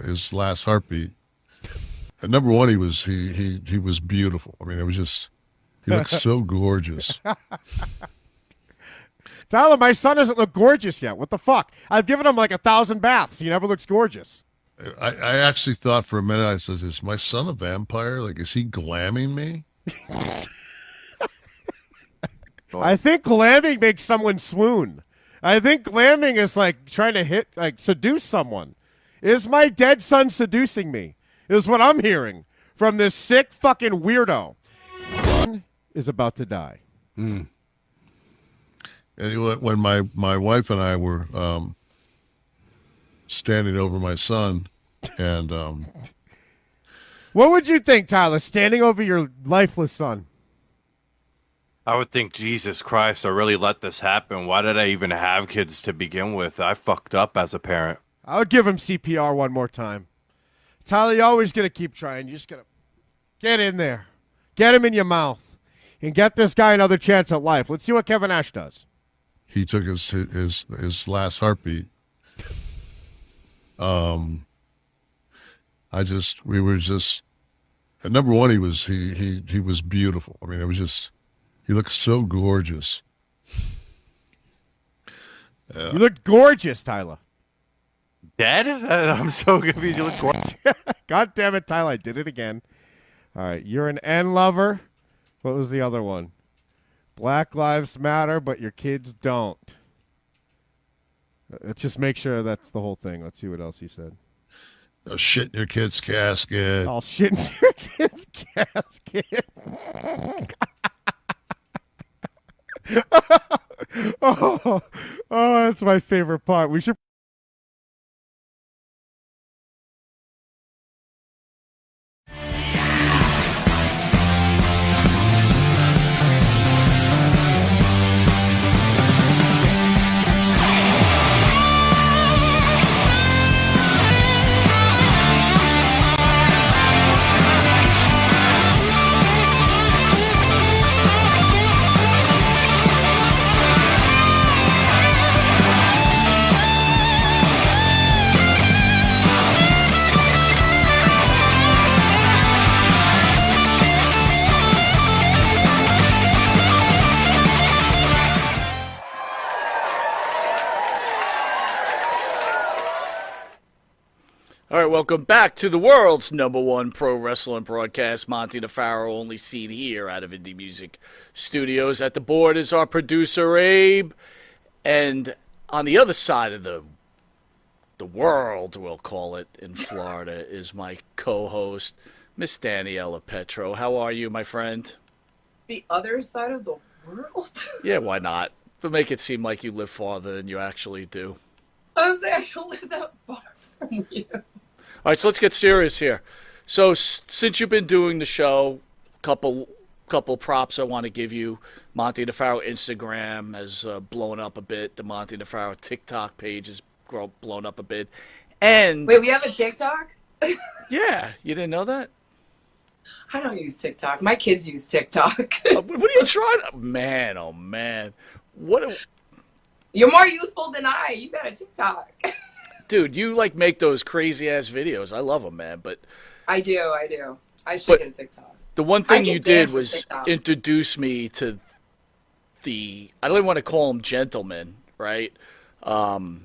his last heartbeat. At number one, he was beautiful. I mean, it was just he looked so gorgeous. Tyler, my son doesn't look gorgeous yet. What the fuck? I've given him like 1,000 baths. He never looks gorgeous. I actually thought for a minute, I said, is my son a vampire? Like, is he glamming me? I think glamming makes someone swoon. I think glamming is like trying to seduce someone. Is my dead son seducing me? Is what I'm hearing from this sick fucking weirdo. Son is about to die. And when my wife and I were standing over my son, and what would you think, Tyler, standing over your lifeless son? I would think, Jesus Christ, I really let this happen. Why did I even have kids to begin with? I fucked up as a parent. I would give him CPR one more time. Tyler, you're always going to keep trying. You're just going to get in there. Get him in your mouth. And get this guy another chance at life. Let's see what Kevin Nash does. he took his last heartbeat. We were just at number one. He was beautiful. I mean, it was just he looked so gorgeous. You looked gorgeous, Tyler. Dead? I'm so confused. You look gorgeous. God damn it, Tyler! I did it again. All right, you're an N lover. What was the other one? Black Lives Matter, but your kids don't. Let's just make sure that's the whole thing. Let's see what else he said. Oh, shit in your kid's casket. I'll shit in your kid's casket. oh, that's my favorite part. We should. All right, welcome back to the world's #1 pro wrestling broadcast. Monte The Pharaoh, only seen here out of Indie Music Studios. At the board is our producer, Abe. And on the other side of the world, we'll call it, in Florida, is my co-host, Miss Daniela Petro. How are you, my friend? The other side of the world? Yeah, why not? To make it seem like you live farther than you actually do. I was saying, I don't live that far from you. All right, so let's get serious here. So since you've been doing the show, couple props I want to give you. Monte The Pharaoh Instagram has blown up a bit. The Monte The Pharaoh TikTok page has blown up a bit. And wait, we have a TikTok? Yeah, you didn't know that? I don't use TikTok. My kids use TikTok. What are you trying to... Man, oh man. You're more youthful than I. You got a TikTok. Dude, you like make those crazy ass videos. I love them, man. But I do. I should get a TikTok. The one thing you did was introduce me to the. I don't even want to call them gentlemen, right? You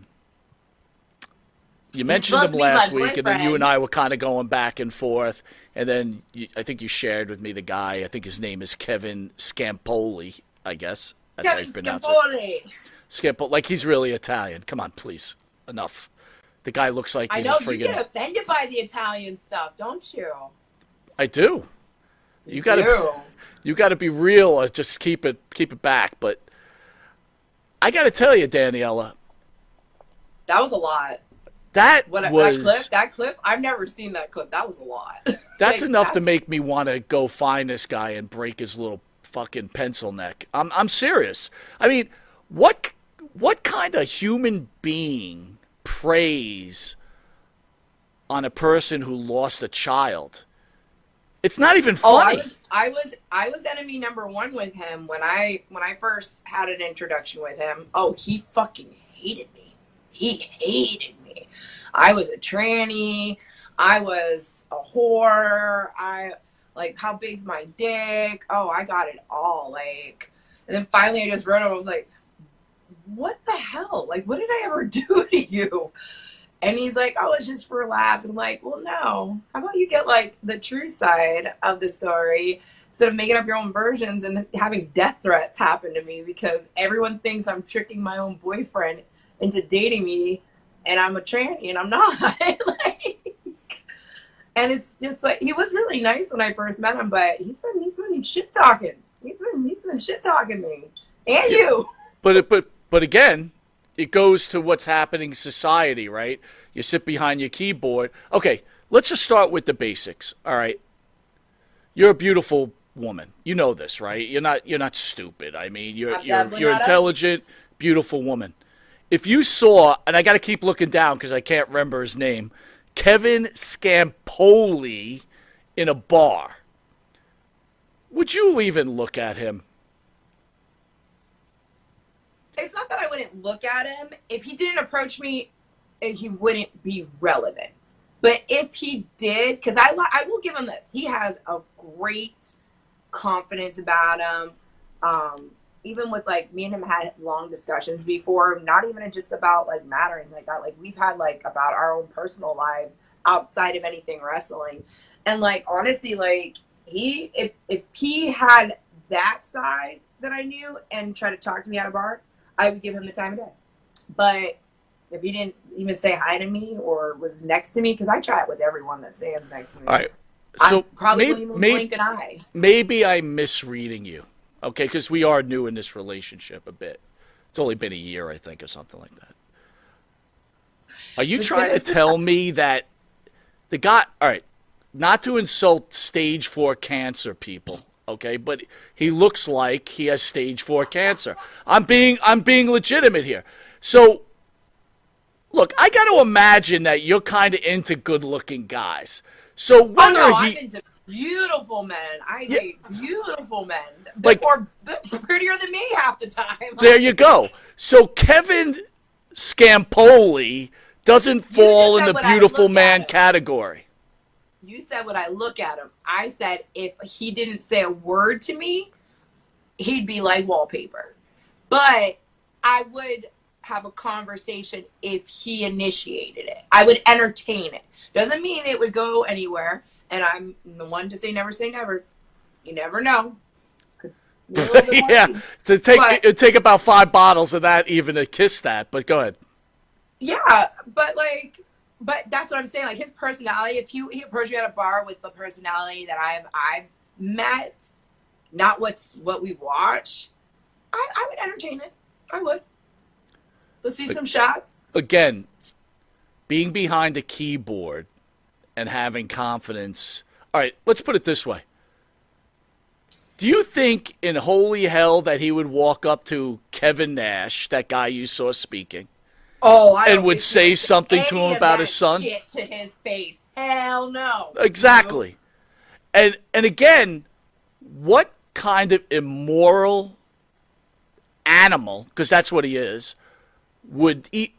mentioned him last week, and then you and I were kind of going back and forth. And then I think you shared with me the guy. I think his name is Kevin Scampoli. I guess that's how you pronounce it. Scampoli, like he's really Italian. Come on, please, enough. The guy looks like he's I know friggin'... you get offended by the Italian stuff, don't you? I do. You gotta be real or just keep it back. But I gotta tell you, Daniela, that was a lot. That clip. I've never seen that clip. That was a lot. That's enough to make me want to go find this guy and break his little fucking pencil neck. I'm serious. I mean, what kind of human being preys on a person who lost a child? It's not even funny. I was enemy number one with him when I first had an introduction with him. Oh, he fucking hated me. He hated me. I was a tranny. I was a whore. Like, how big's my dick? Oh, I got it all. Like, and then finally I just wrote him. I was like, what the hell? Like, what did I ever do to you? And he's like, oh, it's just for laughs. I'm like, well, no. How about you get, like, the true side of the story instead of making up your own versions and having death threats happen to me because everyone thinks I'm tricking my own boyfriend into dating me and I'm a tranny and I'm not. Like, and it's just like, he was really nice when I first met him, but he's been shit talking. He's been shit talking me and you. But again, it goes to what's happening in society, right? You sit behind your keyboard. Okay, let's just start with the basics. All right, you're a beautiful woman. You know this, right? You're not stupid. I mean, you're intelligent, beautiful woman. If you saw, and I got to keep looking down because I can't remember his name, Kevin Scampoli in a bar, would you even look at him? It's not that I wouldn't look at him. If he didn't approach me, he wouldn't be relevant. But if he did, because I will give him this. He has a great confidence about him. Even with, like, me and him had long discussions before, not even just about, like, mattering like that. Like, we've had, like, about our own personal lives outside of anything wrestling. And, like, honestly, like, if he had that side that I knew and tried to talk to me at a bar, I would give him the time of day. But if he didn't even say hi to me or was next to me, because I chat with everyone that stands next to me. All right. So I probably wouldn't even blink an eye. Maybe I'm misreading you, okay? Because we are new in this relationship a bit. It's only been a year, I think, or something like that. Are you trying to tell me that the guy? All right, not to insult stage 4 cancer people. Okay, but he looks like he has stage 4 cancer. I'm being legitimate here. So, look, I got to imagine that you're kind of into good-looking guys. So whether I'm into beautiful men. I date beautiful men. They're prettier than me half the time. There you go. So Kevin Scampoli doesn't fall in the beautiful man category. You said when I look at him. I said if he didn't say a word to me, he'd be like wallpaper. But I would have a conversation if he initiated it. I would entertain it. Doesn't mean it would go anywhere. And I'm the one to say never. You never know. Yeah, it'd take about 5 bottles of that even to kiss that. But go ahead. Yeah, but that's what I'm saying. Like, his personality, if he approached me at a bar with the personality that I've met, not what we watch, I would entertain it. I would. Let's see some shots. Again, being behind a keyboard and having confidence. All right, let's put it this way. Do you think in holy hell that he would walk up to Kevin Nash, that guy you saw speaking, and would say something to him about his son? Shit to his face. Hell no. Exactly. And again, what kind of immoral animal, because that's what he is, would even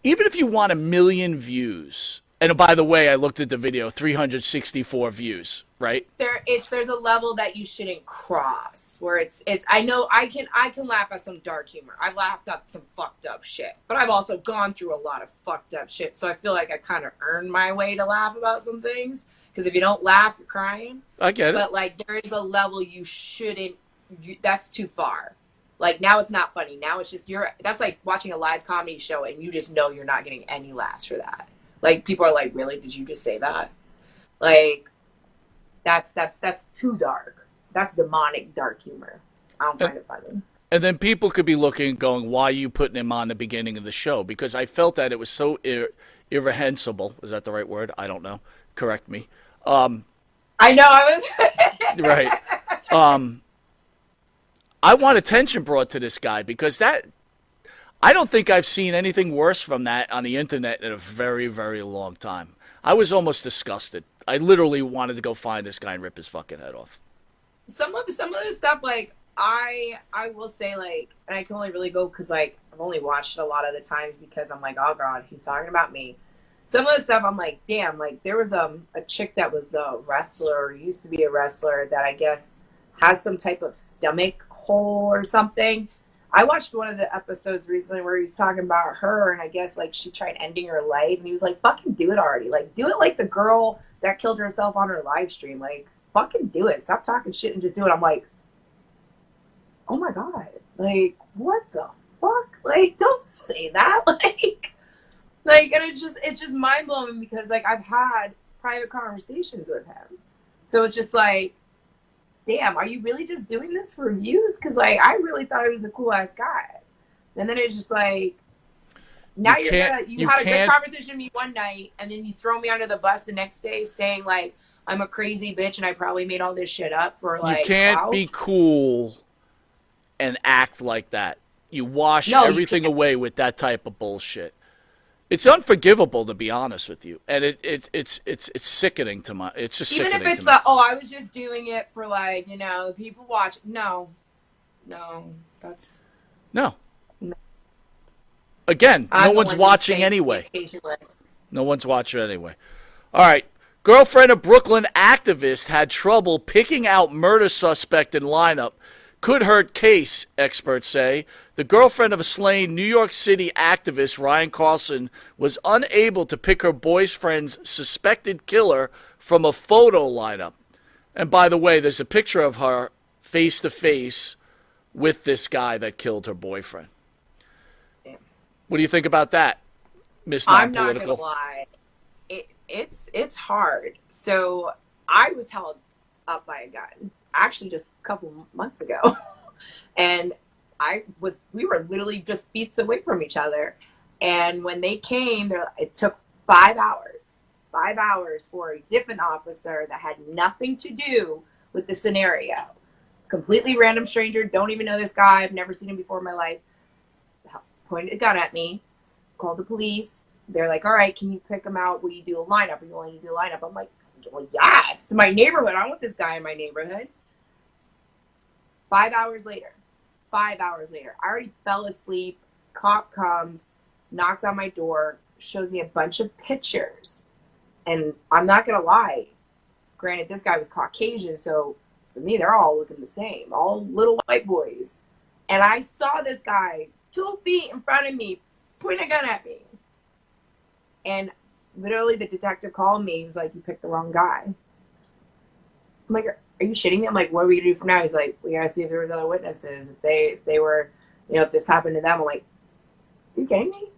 if you want 1 million views, and by the way, I looked at the video, 364 views, right? There's a level that you shouldn't cross where it's I know I can laugh at some dark humor. I've laughed at some fucked up shit, but I've also gone through a lot of fucked up shit. So I feel like I kind of earned my way to laugh about some things. Because if you don't laugh, you're crying. I get it. But like there is a level you shouldn't. That's too far. Like now it's not funny. Now it's just that's like watching a live comedy show and you just know you're not getting any laughs for that. Like people are like, really? Did you just say that? Like. That's too dark. That's demonic dark humor. I don't find it funny. And then people could be looking, going, "Why are you putting him on the beginning of the show?" Because I felt that it was so irrehensible. Is that the right word? I don't know. Correct me. I know. I was right. I want attention brought to this guy because I don't think I've seen anything worse from that on the internet in a very, very long time. I was almost disgusted. I literally wanted to go find this guy and rip his fucking head off. Some of the stuff, like, I will say, like, and I can only really go because, like, I've only watched it a lot of the times because I'm like, oh, God, he's talking about me. some of the stuff I'm like, damn, like there was a chick that was a wrestler, or used to be a wrestler, that I guess has some type of stomach hole or something. I watched one of the episodes recently where he was talking about her, and I guess like she tried ending her life, and he was like, fucking do it already. Like, do it like the girl that killed herself on her live stream. Like, fucking do it. Stop talking shit and just do it. I'm like, oh my God. Like, what the fuck? Like, don't say that. Like, and it's just mind blowing because like I've had private conversations with him. So it's just like, damn, are you really just doing this for views? Because like I really thought he was a cool ass guy, and then it's just like, now you had a good conversation with me one night, and then you throw me under the bus the next day, saying like I'm a crazy bitch and I probably made all this shit up for like. You can't be cool and act like that. You wash everything away with that type of bullshit. It's unforgivable, to be honest with you, and it's sickening to my. It's just even sickening if it's to me. I was just doing it for like people watch. No, that's no. Again, no one's watching anyway. No one's watching anyway. All right. Girlfriend of Brooklyn activist had trouble picking out murder suspect in lineup. Could hurt case, experts say. The girlfriend of a slain New York City activist, Ryan Carlson, was unable to pick her boyfriend's suspected killer from a photo lineup. And by the way, there's a picture of her face-to-face with this guy that killed her boyfriend. What do you think about that, Miss I'm Non-Political? not going to lie. It's hard. So I was held up by a gun, actually just a couple months ago. And we were literally just feet away from each other. And when they came, it took 5 hours. 5 hours for a different officer that had nothing to do with the scenario. Completely random stranger, don't even know this guy, I've never seen him before in my life. Pointed a gun at me, called the police. They're like, all right, can you pick him out? Will you do a lineup? Are you willing to do a lineup? I'm like, well, yeah, it's my neighborhood. I want this guy in my neighborhood. 5 hours later, I already fell asleep. Cop comes, knocks on my door, shows me a bunch of pictures. And I'm not going to lie. Granted, this guy was Caucasian, so for me, they're all looking the same. All little white boys. And I saw this guy 2 feet in front of me, pointing a gun at me. And literally the detective called me. He was like, you picked the wrong guy. I'm like, are you shitting me? I'm like, what are we going to do from now? He's like, we got to see if there was other witnesses. If they were, if this happened to them. I'm like, are you kidding me?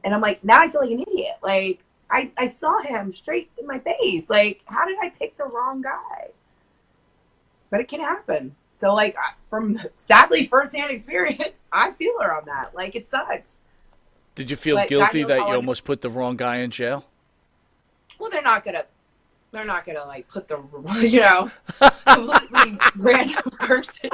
And I'm like, now I feel like an idiot. Like, I saw him straight in my face. Like, how did I pick the wrong guy? But it can happen. So, like, from sadly firsthand experience, I feel her on that. Like, it sucks. Did you feel guilty that you almost put the wrong guy in jail? Well, they're not gonna like put the completely random person.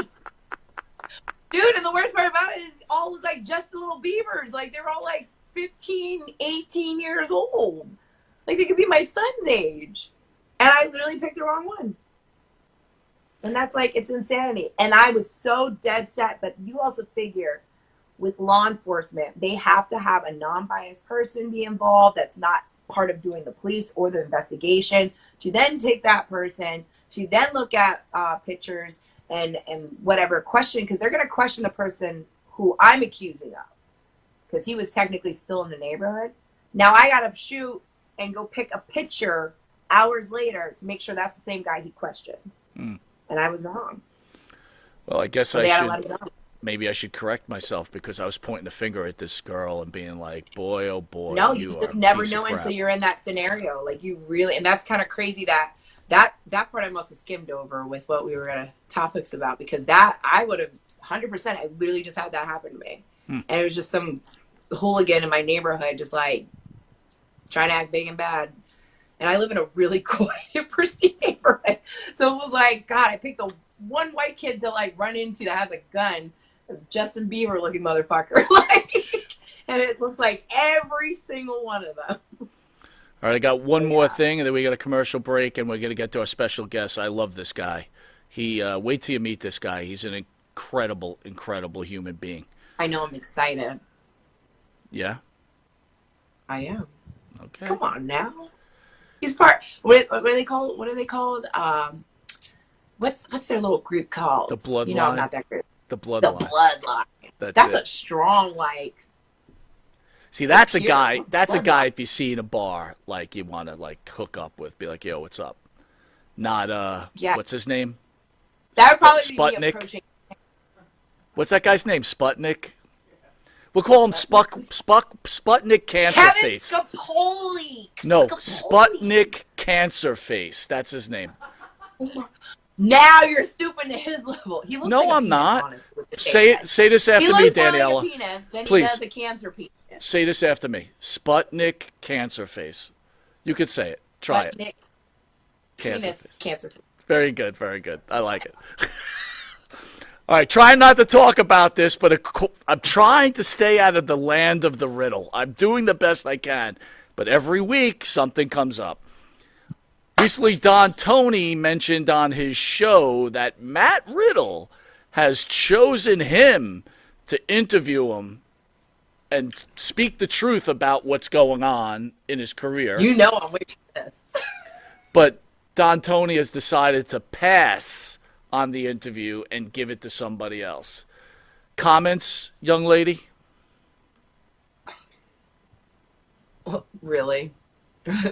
Dude, and the worst part about it is all like just the little beavers. Like they're all like 15, 18 years old. Like they could be my son's age. And I literally picked the wrong one. And that's like, it's insanity. And I was so dead set, but you also figure with law enforcement, they have to have a non-biased person be involved that's not part of doing the police or the investigation, to then take that person, to then look at pictures and whatever question, because they're going to question the person who I'm accusing of, because he was technically still in the neighborhood. Now I got to shoot and go pick a picture hours later to make sure that's the same guy he questioned. And I was wrong. Well, I guess maybe I should correct myself, because I was pointing the finger at this girl and being like, boy, oh boy. No, you just never know until you're in that scenario. Like you really, and that's kind of crazy that part I must have skimmed over with what we were going to topics about, because that I would have 100%, I literally just had that happen to me. And it was just some hooligan in my neighborhood, just like trying to act big and bad. And I live in a really quiet, pristine neighborhood. So it was like, God, I picked the one white kid to like run into that has a gun, Justin Bieber looking motherfucker. And it looks like every single one of them. All right, I got one more thing, and then we got a commercial break, and we're going to get to our special guest. I love this guy. Wait till you meet this guy. He's an incredible, incredible human being. I know, I'm excited. Yeah? I am. Okay. Come on now. He's part. What are they called? What are they called? What's their little group called? The Bloodline. You know, I'm not that group. The The Bloodline. Bloodline. That's a strong, like. See, that's a pure guy. That's a bloodline. guy. If you see in a bar, like you want to like hook up with, be like, yo, what's up? Not Yeah. what's his name? That would probably be Sputnik? approaching. What's that guy's name? Sputnik. We'll call him Sputnik Cancer Kevin Face. Scapoli. No, Scapoli. Sputnik Cancer Face. That's his name. Now you're stooping to his level. He looks No, like a I'm penis not. on his, with the Say head. say this He after me, looks more like a Daniela. penis than Please. he does a cancer penis. Say this after me. Sputnik Cancer Face. You could say it. Try it. Sputnik Cancer penis Face. cancer penis. Very good, very good. I like it. All right, try not to talk about this, but I'm trying to stay out of the land of the riddle. I'm doing the best I can, but every week something comes up. Recently, Don Tony mentioned on his show that Matt Riddle has chosen him to interview him and speak the truth about what's going on in his career. You know I'm waiting for this. But Don Tony has decided to pass on the interview and give it to somebody else. Comments, young lady? Really?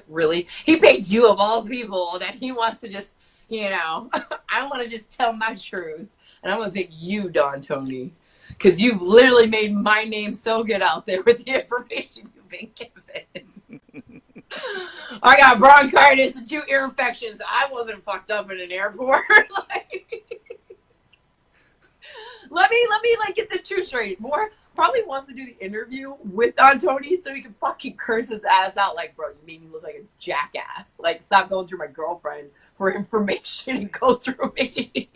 Really? He paid you of all people that he wants to just, I want to just tell my truth. And I'm going to pick you, Don Tony. Because you've literally made my name so good out there with the information you've been given. I got bronchitis and 2 ear infections. I wasn't fucked up in an airport. Let me get the truth straight. Moore probably wants to do the interview with Don Tony so he can fucking curse his ass out. Like, bro, you made me look like a jackass. Like, stop going through my girlfriend for information and go through me.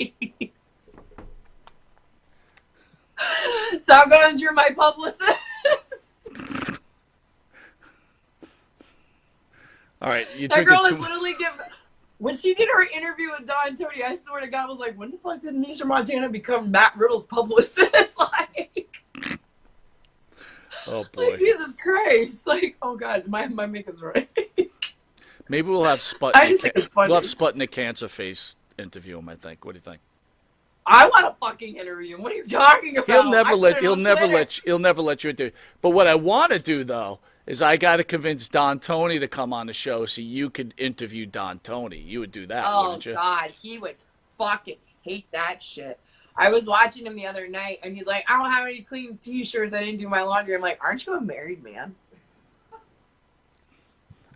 Stop going through my publicist. All right, That girl is literally when she did her interview with Don Tony, I swear to God, I was like, when the fuck did Nisha Montana become Matt Riddle's publicist? Like, oh boy, like, Jesus Christ! Like, oh God, my makeup's right. Maybe we'll have Sputnik. I just think it's funny. We'll have Sputnik Cancer Face interview him. I think. What do you think? I want a fucking interview him. What are you talking about? He'll never let you do. But what I want to do though is I got to convince Don Tony to come on the show so you could interview Don Tony. You would do that, wouldn't you? Oh God, he would fucking hate that shit. I was watching him the other night, and he's like, "I don't have any clean T-shirts. I didn't do my laundry." I'm like, "Aren't you a married man?"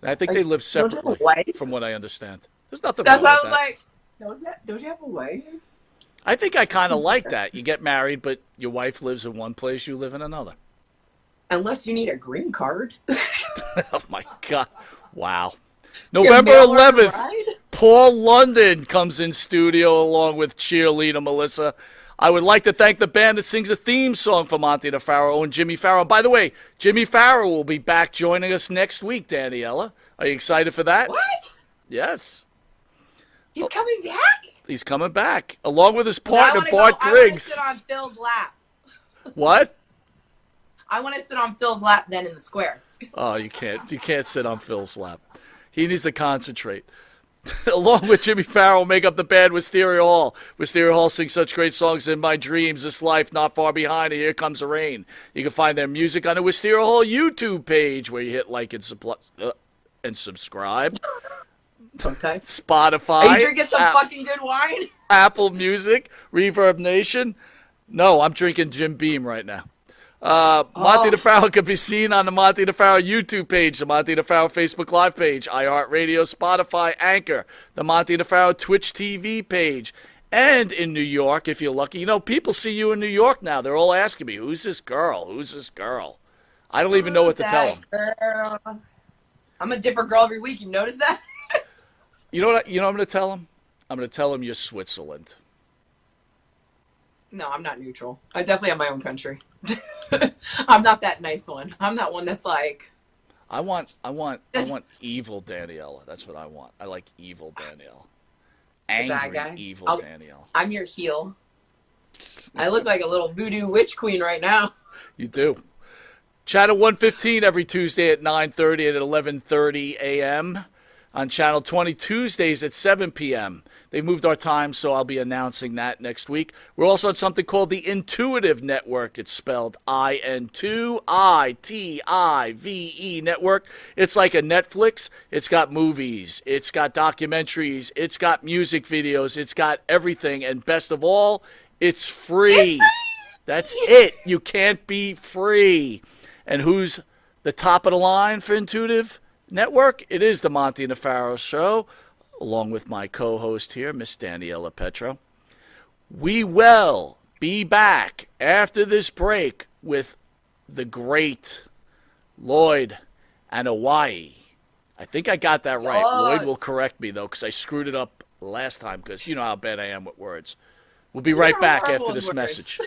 I think they live separately, from what I understand. There's nothing That's wrong why with I was that. like, "Don't you have a wife?" I think I kind of like that. You get married, but your wife lives in one place, you live in another. Unless you need a green card. Oh my God! Wow. November 11th, Paul London comes in studio along with cheerleader Melissa. I would like to thank the band that sings a theme song for Monte The Pharaoh and Jimmy Farrow. By the way, Jimmy Farrow will be back joining us next week, Daniela. Are you excited for that? What? Yes. He's coming back? He's coming back, along with his partner, Bart I want to Griggs. sit on Phil's lap. What? I want to sit on Phil's lap then in the square. Oh, you can't. You can't sit on Phil's lap. He needs to concentrate. Along with Jimmy Farrow, make up the band Wisteria Hall. Wisteria Hall sings such great songs in My Dreams, This Life, Not Far Behind, and Here Comes the Rain. You can find their music on the Wisteria Hall YouTube page where you hit like and subscribe. Okay. Spotify. Are you drinking some fucking good wine? Apple Music, Reverb Nation. No, I'm drinking Jim Beam right now. Monte The Pharaoh can be seen on the Monte The Pharaoh YouTube page, the Monte The Pharaoh Facebook Live page, iHeartRadio, Spotify, Anchor, the Monte The Pharaoh Twitch TV page, and in New York, if you're lucky. You know, people see you in New York now. They're all asking me, who's this girl? Who's this girl? I don't even know what to tell them. Girl? I'm a different girl every week. You notice that? You know what I'm going to tell them? I'm going to tell them you're Switzerland. No, I'm not neutral. I definitely have my own country. I'm not that nice one. I'm that one that's like. I want evil Daniela. That's what I want. I like evil Danielle. Angry, evil Danielle. I'm your heel. I look like a little voodoo witch queen right now. You do. Channel 115 every Tuesday at 9:30 and at 11:30 a.m. On Channel 20 Tuesdays at 7 p.m. They moved our time, so I'll be announcing that next week. We're also on something called the Intuitive Network. It's spelled IN2ITIVE Network. It's like a Netflix. It's got movies. It's got documentaries. It's got music videos. It's got everything. And best of all, it's free. That's it. You can't be free. And who's the top of the line for Intuitive Network? It is the Monte The Pharaoh Show, along with my co-host here, Miss Daniela Petro. We will be back after this break with the great Lloyd Anoa'i. I think I got that right. Yes. Lloyd will correct me, though, because I screwed it up last time, because you know how bad I am with words. We'll be right back after this message.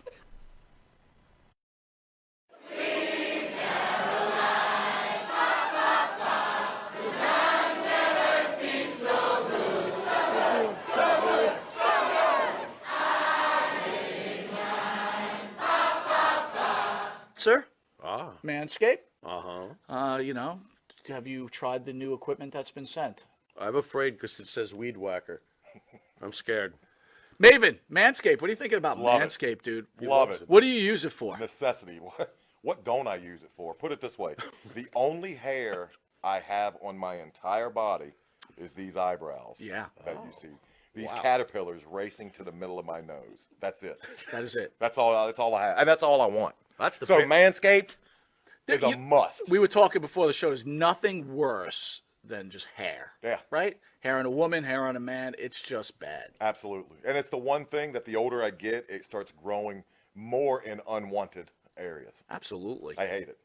Sir? Manscaped? You know, have you tried the new equipment that's been sent? I'm afraid because it says weed whacker. I'm scared. Maven, Manscaped, what are you thinking about Love it. Manscaped, dude? Love it. What do you use it for? Necessity. What don't I use it for? Put it this way. The only hair I have on my entire body is these eyebrows. Yeah. That you see. These caterpillars racing to the middle of my nose. That's it. That is it. That's all I have. And that's all I want. That's the So Manscaped is a You- must. We were talking before the show. There's nothing worse than just hair. Yeah. Right? Hair on a woman, hair on a man. It's just bad. Absolutely. And it's the one thing that the older I get, it starts growing more in unwanted areas. Absolutely. I hate it.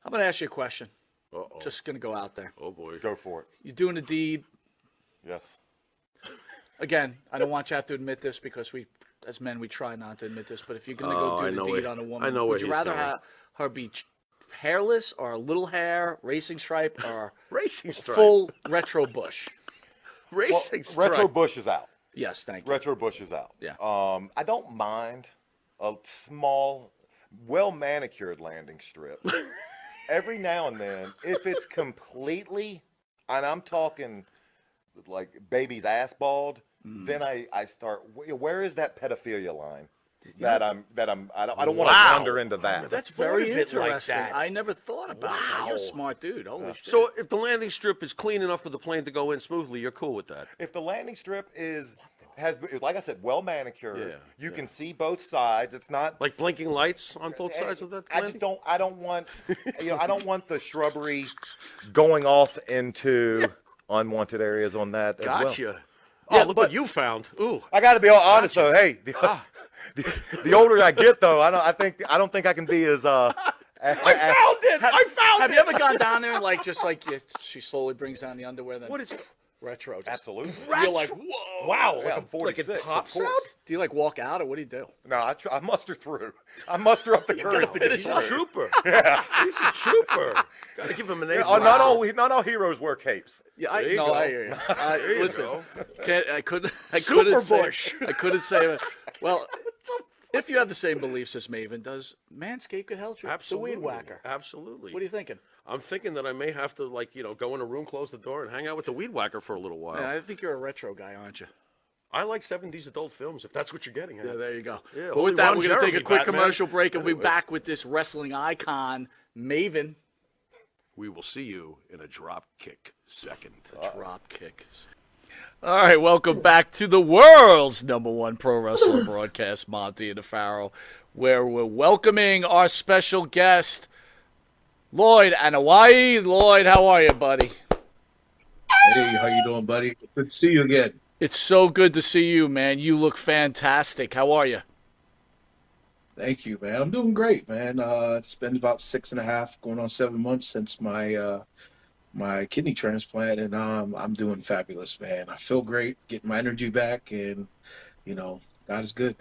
I'm going to ask you a question. Uh-oh. Just going to go out there. Oh, boy. Go for it. You're doing a deed. Yes. Again, I don't want you to have to admit this because we, as men, we try not to admit this. But if you're going to Oh, go I do know the deed where- on a I woman, know where would you he's rather going. have her be hairless or a little hair, racing stripe, or Racing stripe. full retro bush? Racing stripe. Retro Bush is out. Yes, thank you. Retro Bush is out. Yeah. I don't mind a small, well manicured landing strip. Every now and then, if it's completely, and I'm talking like baby's ass bald, then I start. Where is that pedophilia line? I don't want to Wow. wander into that. That's thought very of it like interesting. that. I never thought about that. You're a Wow. smart dude. Holy shit. So if the landing strip is clean enough for the plane to go in smoothly, you're cool with that? If the landing strip has, like I said, well manicured, Yeah, you can see both sides. It's not Like blinking lights on both sides of that I landing? just don't. I don't want. I don't want the shrubbery going off into unwanted areas on that. As well. Gotcha. Yeah, Oh, look but- what you found. Ooh. I got to be all honest though. Hey, the older I get though, I don't think I can be as I found it! I found have it! you ever gone down there and she slowly brings down the underwear? Then What is retro? Just, Absolutely. You're like, whoa! Wow, Yeah, I'm like 46, it of pops course. out? Do you like walk out or what do you do? No, I muster through. I muster up the courage to get He's through. a trooper. He's a trooper. Gotta give him an A. Yeah, not all heroes wear capes. Yeah, There you go. I hear you. There you Listen, go. I couldn't Super say. Bush. I couldn't say. Well, if you have the same beliefs as Maven, does Manscaped could help you? Absolutely. The weed whacker. Absolutely. What are you thinking? I'm thinking that I may have to, go in a room, close the door, and hang out with the weed whacker for a little while. Man, I think you're a retro guy, aren't you? I like 70s adult films, if that's what you're getting at. Yeah, there you go. Yeah, But only with that, Ron we're going to take a Jeremy, quick Batman. commercial break, and we'll be Anyway. back with this wrestling icon, Maven. We will see you in a drop kick second. Drop kick. All right, welcome back to the world's #1 pro wrestling broadcast, Monte The Pharaoh, where we're welcoming our special guest, Lloyd Anoa'i. Lloyd, how are you, buddy? Hey, how you doing, buddy? Good to see you again. It's so good to see you, man. You look fantastic. How are you? Thank you, man. I'm doing great, man. It's been about 6.5, going on 7 months since my kidney transplant, and I'm doing fabulous, man. I feel great, getting my energy back, and God is good.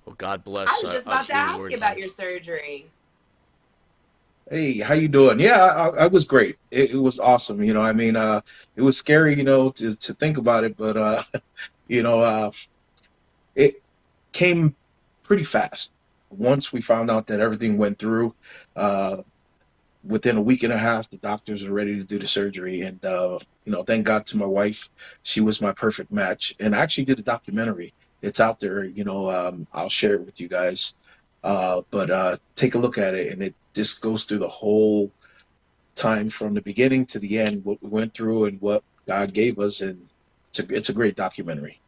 Well, God bless. I was just about to ask you about your surgery. Hey, how you doing? Yeah, I was great. It was awesome. It was scary, to think about it, but it came pretty fast. once we found out that everything went through, within a week and a half, the doctors were ready to do the surgery. And, thank God to my wife. She was my perfect match. And I actually did a documentary. It's out there. I'll share it with you guys. But take a look at it. And it just goes through the whole time from the beginning to the end, what we went through and what God gave us. And it's a great documentary.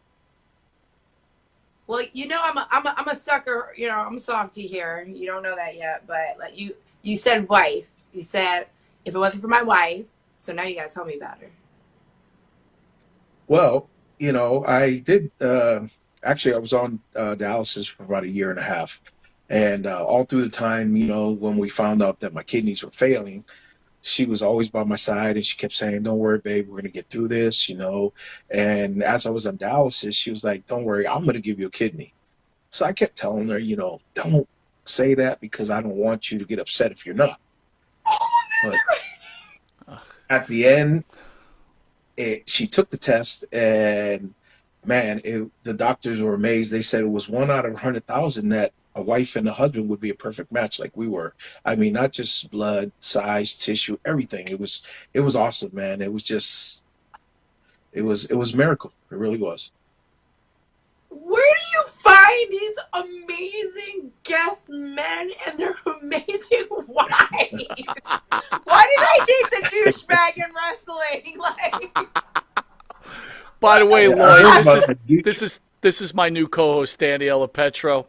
Well, I'm a sucker. I'm a softie here. You don't know that yet, but like you said wife. You said if it wasn't for my wife. So now you got to tell me about her. Well, I did. Actually, I was on dialysis for about a year and a half. And all through the time, when we found out that my kidneys were failing, she was always by my side and she kept saying, "Don't worry, babe, we're going to get through this," And as I was on dialysis, she was like, "Don't worry, I'm going to give you a kidney." So I kept telling her, "Don't say that because I don't want you to get upset if you're not." But at the end, she took the test, and man, the doctors were amazed. They said it was 1 out of 100,000 that a wife and a husband would be a perfect match, like we were. I mean, not just blood, size, tissue, everything. It was awesome, man. It was a miracle. It really was. Where do you find these amazing guest men and their amazing wives? Why did I date the douchebag in wrestling? By the way, Lloyd, this is my new co-host, Daniela Petro.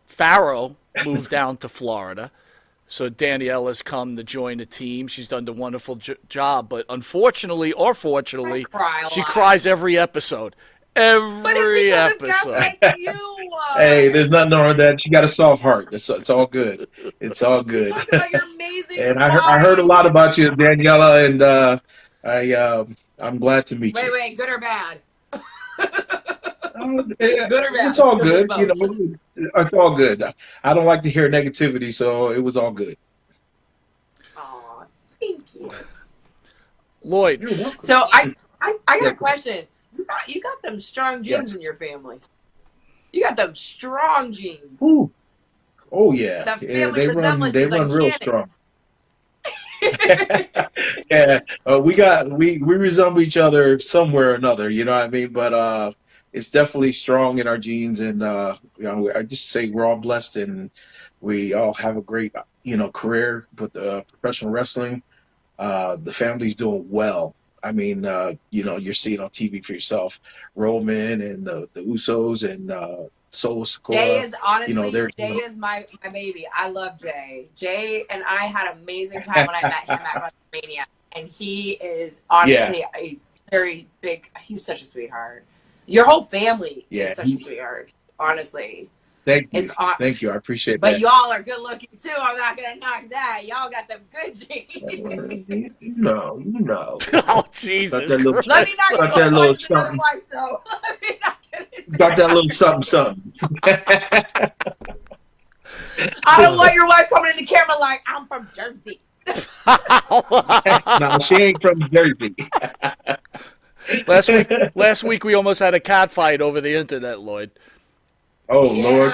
Pharaoh moved down to Florida, so Daniela's come to join the team. She's done a wonderful job, but unfortunately or fortunately, she cries every episode. Every episode. Like you, hey, there's nothing wrong with that. You got a soft heart. It's all good. It's all good. And I heard a lot about you, Daniela, and I'm glad to meet you. Wait, good or bad? Good or bad? It's all good. It's all good. I don't like to hear negativity, so it was all good. Aw, thank you. Lloyd. So I got a question. You got them strong genes in your family. You got them strong genes. Ooh. Oh yeah. That They run real strong. Yeah, we resemble each other somewhere or another, you know what I mean? But it's definitely strong in our genes, and I just say we're all blessed, and we all have a great career with professional wrestling. The family's doing well. I mean, you're seeing on TV for yourself, Roman and the Usos and Solo Sikoa. Jay is honestly, Jay is my baby. I love Jay. Jay and I had an amazing time when I met him at WrestleMania, and he is honestly a very big. He's such a sweetheart. Your whole family is such a sweetheart. Honestly. Thank you. Thank you. I appreciate that. But y'all are good looking too. I'm not gonna knock that. Y'all got them good genes. No. Oh Jesus! Let me not get that little something. Wife, though. Let me not get got that little something. I don't want your wife coming in the camera like I'm from Jersey. No, she ain't from Jersey. Last week we almost had a cat fight over the internet, Lloyd. Oh, Lord.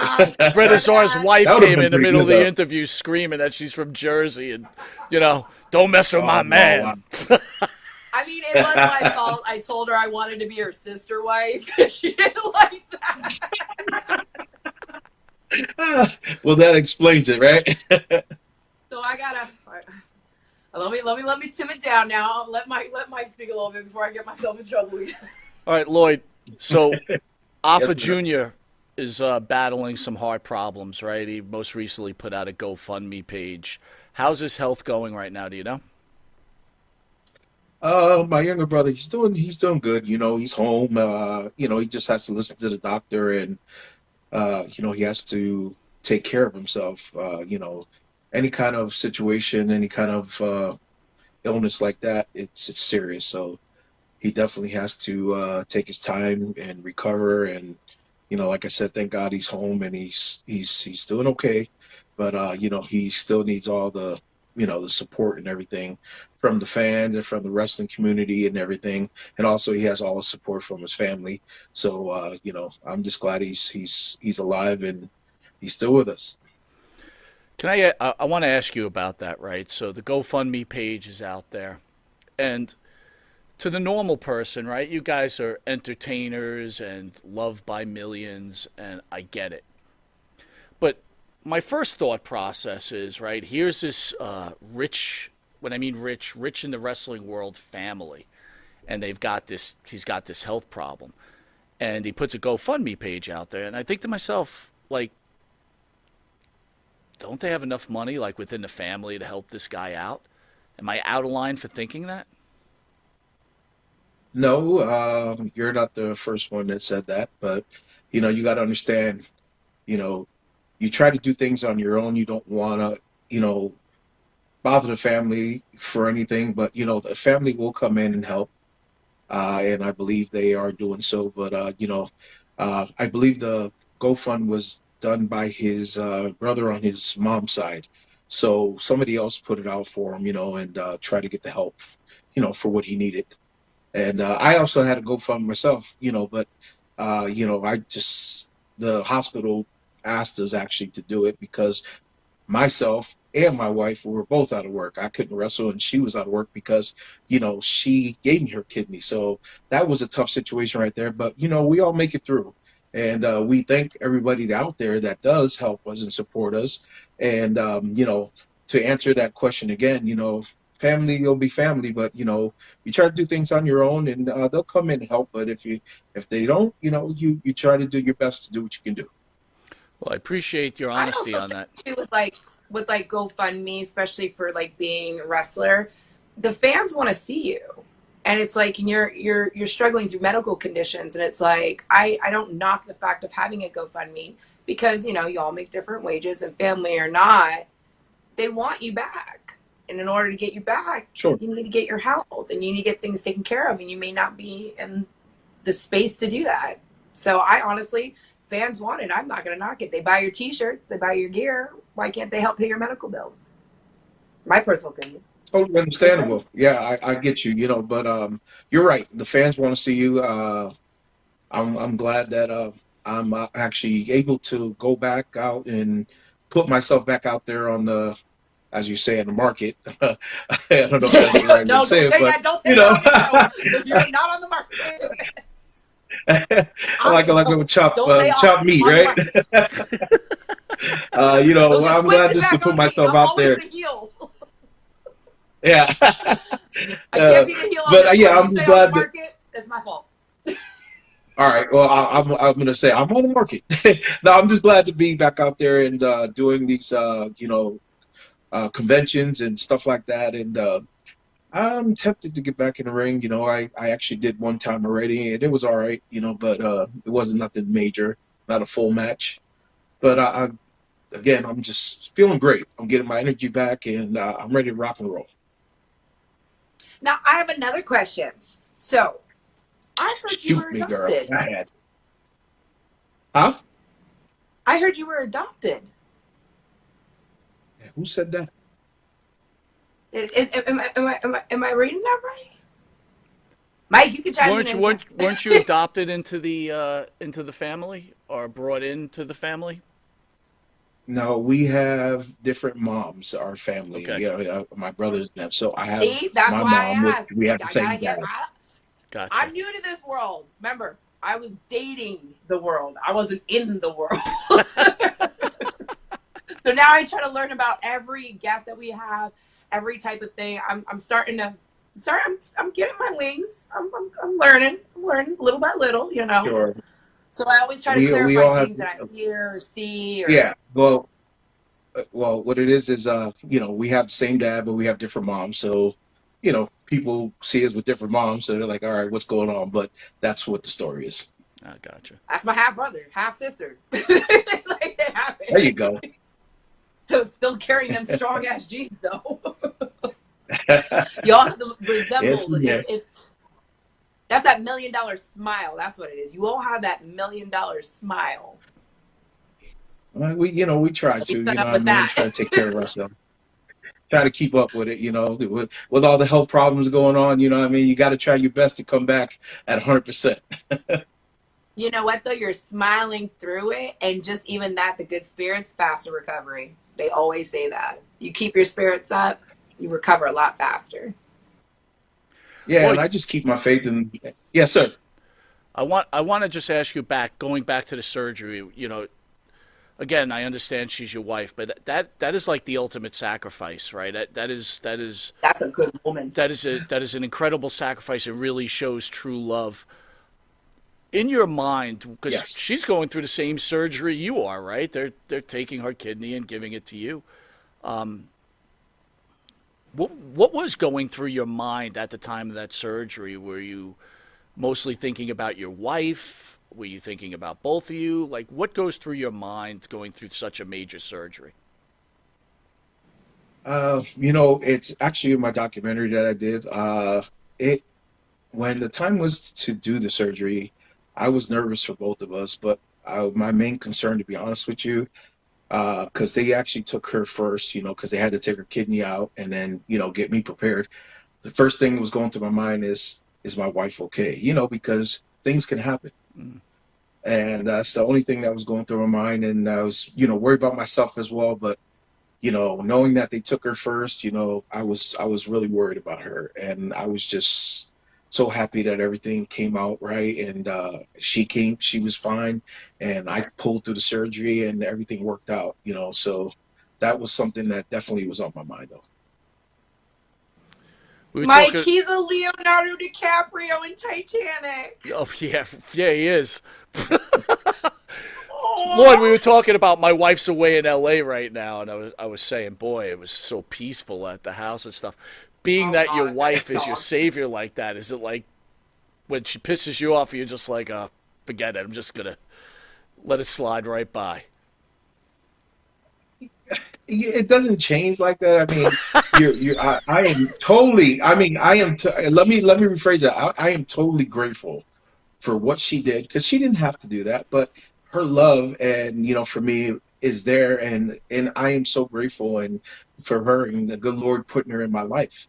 Brett Azar's wife came in the middle of the interview screaming that she's from Jersey and, don't mess with my man. I mean, it was my fault. I told her I wanted to be her sister wife. She didn't like that. Well, that explains it, right? So I gotta let me tame it down now. Let Mike speak a little bit before I get myself in trouble again. All right, Lloyd. So Alpha Jr. is battling some heart problems, right? He most recently put out a GoFundMe page. How's his health going right now? Do you know? My younger brother, he's doing good. He's home. He just has to listen to the doctor, and he has to take care of himself. Any kind of situation, any kind of illness like that, it's serious. So he definitely has to take his time and recover. And like I said, thank God he's home and he's doing okay. But he still needs all the the support and everything from the fans and from the wrestling community and everything. And also he has all the support from his family. So I'm just glad he's alive and he's still with us. Can I want to ask you about that, right? So the GoFundMe page is out there. And to the normal person, right? You guys are entertainers and loved by millions, and I get it. But my first thought process is, right, here's this rich, when I mean rich in the wrestling world family, and he's got this health problem. And he puts a GoFundMe page out there, and I think to myself, like, don't they have enough money, like, within the family to help this guy out? Am I out of line for thinking that? No, you're not the first one that said that, but you got to understand, you know, you try to do things on your own. You don't want to, bother the family for anything, but the family will come in and help, and I believe they are doing so. But I believe the GoFund was done by his brother on his mom's side, so somebody else put it out for him, and try to get the help, for what he needed. And I also had a GoFund myself, but the hospital asked us actually to do it because myself and my wife were both out of work. I couldn't wrestle and she was out of work because, she gave me her kidney. So that was a tough situation right there. But, we all make it through. And we thank everybody out there that does help us and support us. And, to answer that question again, family will be family, but you try to do things on your own, and they'll come in and help. But if they don't, you try to do your best to do what you can do. Well, I appreciate your I honesty also on that. think too with GoFundMe, especially for like being a wrestler, the fans want to see you. And it's like, and you're struggling through medical conditions, and it's like I don't knock the fact of having a GoFundMe because you all make different wages, and family or not, they want you back. And in order to get you back, Sure. you need to get your health and you need to get things taken care of, and you may not be in the space to do that. So I honestly, fans want it. I'm not going to knock it. They buy your T-shirts, they buy your gear. Why can't they help pay your medical bills? My personal opinion. Totally understandable. Yeah, I get you. But you're right. The fans want to see you. I'm glad that I'm actually able to go back out and put myself back out there on the, as you say, in the market. I don't know if that's the right way No, to say don't it, say but that. Don't say that. You're not on the market. like a little chop meat, on right? Don't get I'm glad twisted just to back put on me. myself I'm out always there. the heel. Yeah. I can't be the heel on But this yeah, one. I'm You just say on the glad that. market, it's my fault. All right. Well, I'm gonna say I'm on the market. No, I'm just glad to be back out there and doing these conventions and stuff like that. And I'm tempted to get back in the ring. I actually did one time already, and it was all right. But it wasn't nothing major, not a full match. But again, I'm just feeling great. I'm getting my energy back, and I'm ready to rock and roll. Now, I have another question. So, I heard you Shoot were me, girl. adopted. Go ahead. Huh? I heard you were adopted. Who said that? Am I reading that right? Mike, you can chime in. Weren't you adopted into the family or brought into the family? No, we have different moms. Our family, Okay. my brothers and them. So I have See, that's my why mom. I asked. We have the I same gotta get dad. Gotcha. I'm new to this world. Remember, I was dating the world. I wasn't in the world. So now I try to learn about every guest that we have, every type of thing. I'm getting my wings. I'm learning little by little, Sure. So I always try to We all clarify have. things that I hear or see. Or Yeah. Well, what it is we have the same dad, but we have different moms. So, people see us with different moms, so they're like, all right, what's going on? But that's what the story is. I gotcha. that's my half brother, half sister. Like, it happens. There you go. So it's still carrying them strong ass genes though. Y'all have the resemble. Yes, It's that's that $1 million smile. That's what it is. You all have that $1 million smile. We try to, Put up I with mean, we that. try to take care of ourselves. try to keep up with it, with all the health problems going on, you know what I mean? You got to try your best to come back at 100%. You know what though? You're smiling through it, and just even that, the good spirits, faster recovery. They always say that. You keep your spirits up, you recover a lot faster. Yeah, Well, and I just keep my faith in. Yes, sir. I want to just ask you going back to the surgery. Again, I understand she's your wife, but that is like the ultimate sacrifice, right? That is That's a good woman. that is an incredible sacrifice. It really shows true love. In your mind, because Yes. she's going through the same surgery you are, right? They're taking her kidney and giving it to you. What was going through your mind at the time of that surgery? Were you mostly thinking about your wife? Were you thinking about both of you? Like, what goes through your mind going through such a major surgery? It's actually in my documentary that I did. It When the time was to do the surgery, I was nervous for both of us, but my main concern, to be honest with you, because they actually took her first, because they had to take her kidney out and then, get me prepared. The first thing that was going through my mind is my wife okay? Because things can happen. And that's the only thing that was going through my mind. And I was, worried about myself as well. But, knowing that they took her first, I was really worried about her. And I was just so happy that everything came out right. And she was fine. And I pulled through the surgery and everything worked out, So that was something that definitely was on my mind, though. Mike, he's a Leonardo DiCaprio in Titanic. Oh yeah, he is. Lloyd, we were talking about my wife's away in L.A. right now, and I was saying, boy, it was so peaceful at the house and stuff. Being that your wife is your savior like that, is it like when she pisses you off, you're just like, forget it, I'm just gonna let it slide right by? It doesn't change like that. I mean, I am totally. I mean, let me rephrase that. I am totally grateful for what she did because she didn't have to do that, but her love and for me is there, and I am so grateful and for her and the good Lord putting her in my life.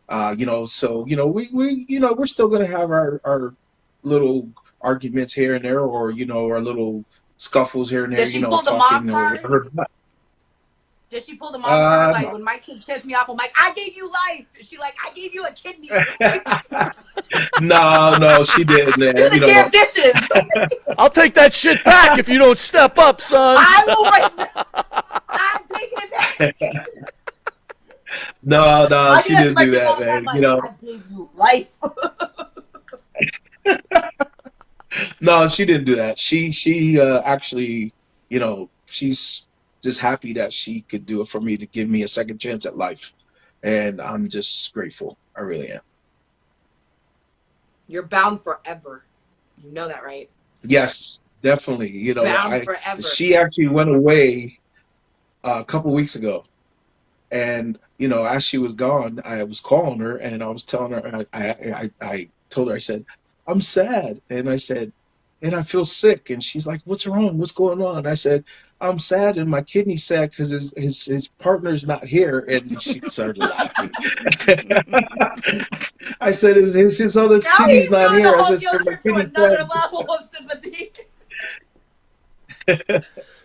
So we're still gonna have our little arguments here and there, or our little scuffles here and there. Did she pull the mom card? Did she pull the mom card? Like, when my kids piss me off, I'm like, I gave you life. Is she like, I gave you a kidney? No, she didn't. Do the damn dishes. I'll take that shit back if you don't step up, son. I will right now. I'm taking it back. No, she didn't do that, man. I gave you life. No, she didn't do that. She actually, she's just happy that she could do it for me to give me a second chance at life. And I'm just grateful. I really am. You're bound forever. You know that, right? Yes, definitely. Bound forever. She actually went away a couple weeks ago. And, as she was gone, I was calling her and I was telling her, I told her, I said, I'm sad. And I said, and I feel sick. And she's like, what's wrong? What's going on? I said, I'm sad and my kidney's sad because his partner's not here. And she started laughing. I said, his other kidney's not here. I said, my kidney's another level of sympathy.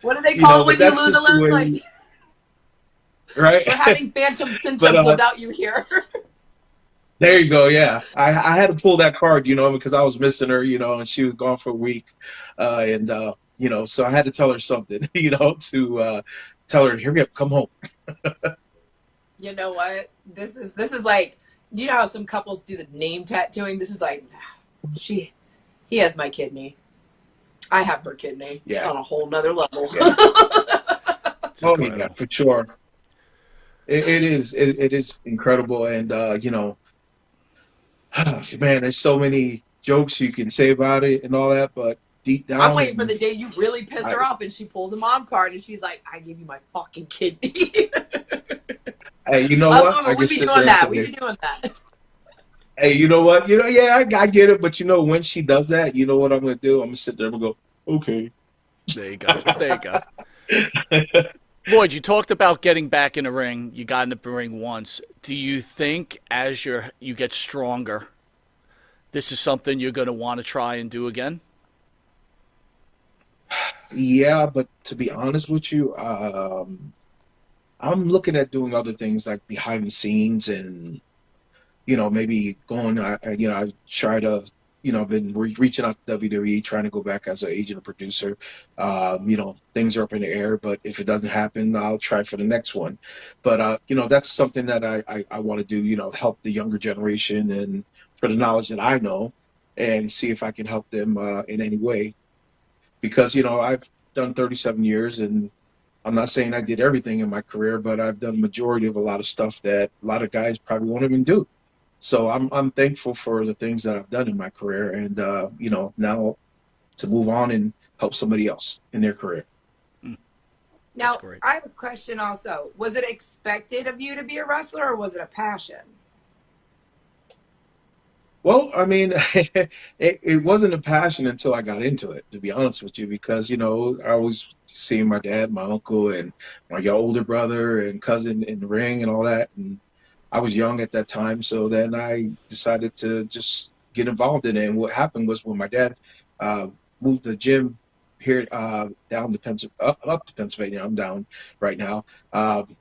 What do they call when you lose a limb? Like, right? We're having phantom symptoms without you here. There you go. Yeah, I had to pull that card, because I was missing her, and she was gone for a week, so I had to tell her something, to tell her, hurry up, come home. You know what? This is like, how some couples do the name tattooing. This is like, he has my kidney. I have her kidney. Yeah. It's on a whole nother level. Yeah. Oh yeah, for sure. It is incredible, and man, there's so many jokes you can say about it and all that, but deep down, I'm waiting for the day you really piss her off and she pulls a mom card and she's like, I give you my fucking kidney. Hey, you know what? We be doing that. We be doing that. Hey, you know what? Yeah, I get it, but when she does that, you know what I'm gonna do? I'm gonna sit there and go, okay. There you go. Lloyd, you talked about getting back in the ring. You got in the ring once. Do you think as you get stronger, this is something you're going to want to try and do again? Yeah, but to be honest with you, I'm looking at doing other things like behind the scenes and maybe going. I try to, been reaching out to WWE, trying to go back as an agent or producer. Things are up in the air, but if it doesn't happen, I'll try for the next one. But that's something that I want to do. Help the younger generation and for the knowledge that I know, and see if I can help them in any way. Because I've done 37 years, and I'm not saying I did everything in my career, but I've done majority of a lot of stuff that a lot of guys probably won't even do. So I'm thankful for the things that I've done in my career, and now to move on and help somebody else in their career. Now, great. I have a question also. Was it expected of you to be a wrestler, or was it a passion? Well, I mean, it wasn't a passion until I got into it, to be honest with you, because I was seeing my dad, my uncle, and my older brother and cousin in the ring and all that, and I was young at that time, so then I decided to just get involved in it. And what happened was when my dad uh, moved the gym here down to up to Pennsylvania, I'm down right now.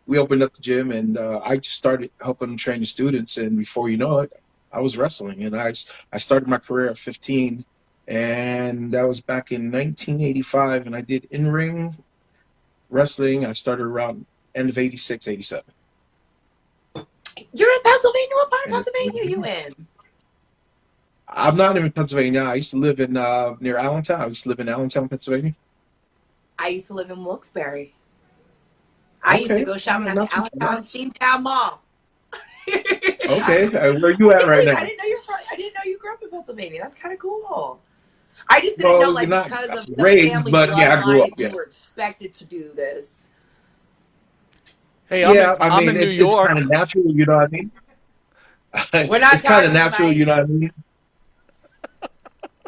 We opened up the gym, and I just started helping train the students. And before you know it, I was wrestling, and I started my career at 15, and that was back in 1985. And I did in-ring wrestling. I started around end of 86, 87. You're in Pennsylvania. What part of And Pennsylvania are you in? I'm not in Pennsylvania. I used to live in near Allentown. I used to live in Allentown, Pennsylvania. I used to live in Wilkes-Barre. I used to Okay, go shopping at not the too Allentown bad. Steamtown Mall. Okay, where you at right Really? now? I didn't know you grew up in Pennsylvania. That's kind of cool. I just didn't know, Well, like, not because of the raised, family but yeah, I grew bloodline, up. if Yeah, you were expected to do this. Hey, yeah. I I'm mean, in New it's kind York. of natural. You know what I mean? We're not It's kind of talking natural. tonight. You know what I mean?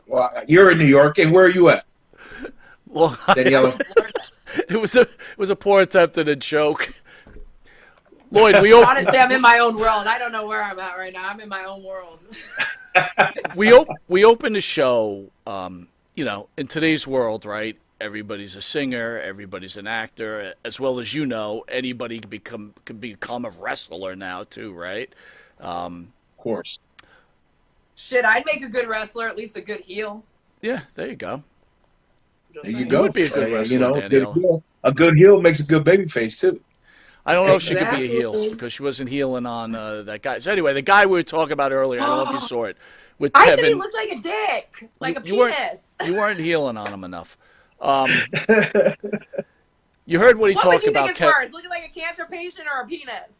Well, you're in New York, and where are you at, Well, Daniela? it was a poor attempt at a joke. Lloyd, Honestly, I'm in my own world. I don't know where I'm at right now. I'm in my own world. we opened the show. In today's world, right? Everybody's a singer, everybody's an actor, as well as anybody can become a wrestler now too, right? Of course. Shit, I'd make a good wrestler, at least a good heel. Yeah, there you go. There you You go. would be a good wrestler, Danielle. A good heel makes a good baby face too. I don't know if she could be a heel Exactly. because she wasn't healing on that guy. So anyway, the guy we were talking about earlier, I don't know if you saw it, with I said he Kevin. looked like a dick, like a You weren't penis. you weren't healing on him enough. You heard what he What would talked you about, think is Kevin. worse, looking like a cancer patient or a penis?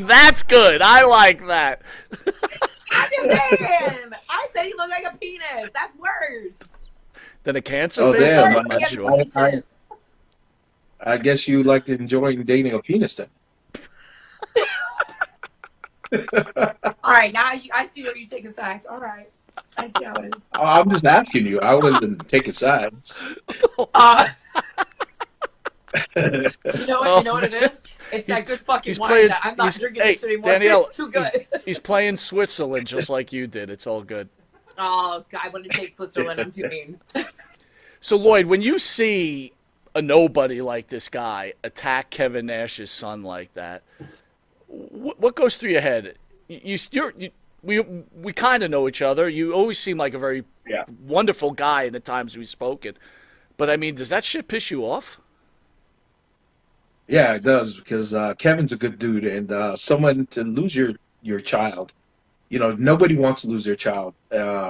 That's good. I like that. I'm just saying. I said he looked like a penis. That's worse. Then a cancer Oh patient? damn! I'm not sure. I guess you like to enjoy dating a penis then. All right, now I see where you take sides. All right, I see how it is. I'm just asking you. I wasn't taking sides. Uh, you know what? You know what it is? It's that good fucking wine that I'm not drinking this shit anymore. Danielle, It's too good. he's playing Switzerland just like you did. It's all good. Oh, God, I want to take Switzerland. I'm too mean. So, Lloyd, when you see a nobody like this guy attack Kevin Nash's son like that, what goes through your head? We kind of know each other. You always seem like a very wonderful guy in the times we've spoken. But, I mean, does that shit piss you off? Yeah, it does because Kevin's a good dude, and someone to lose your child. Nobody wants to lose their child.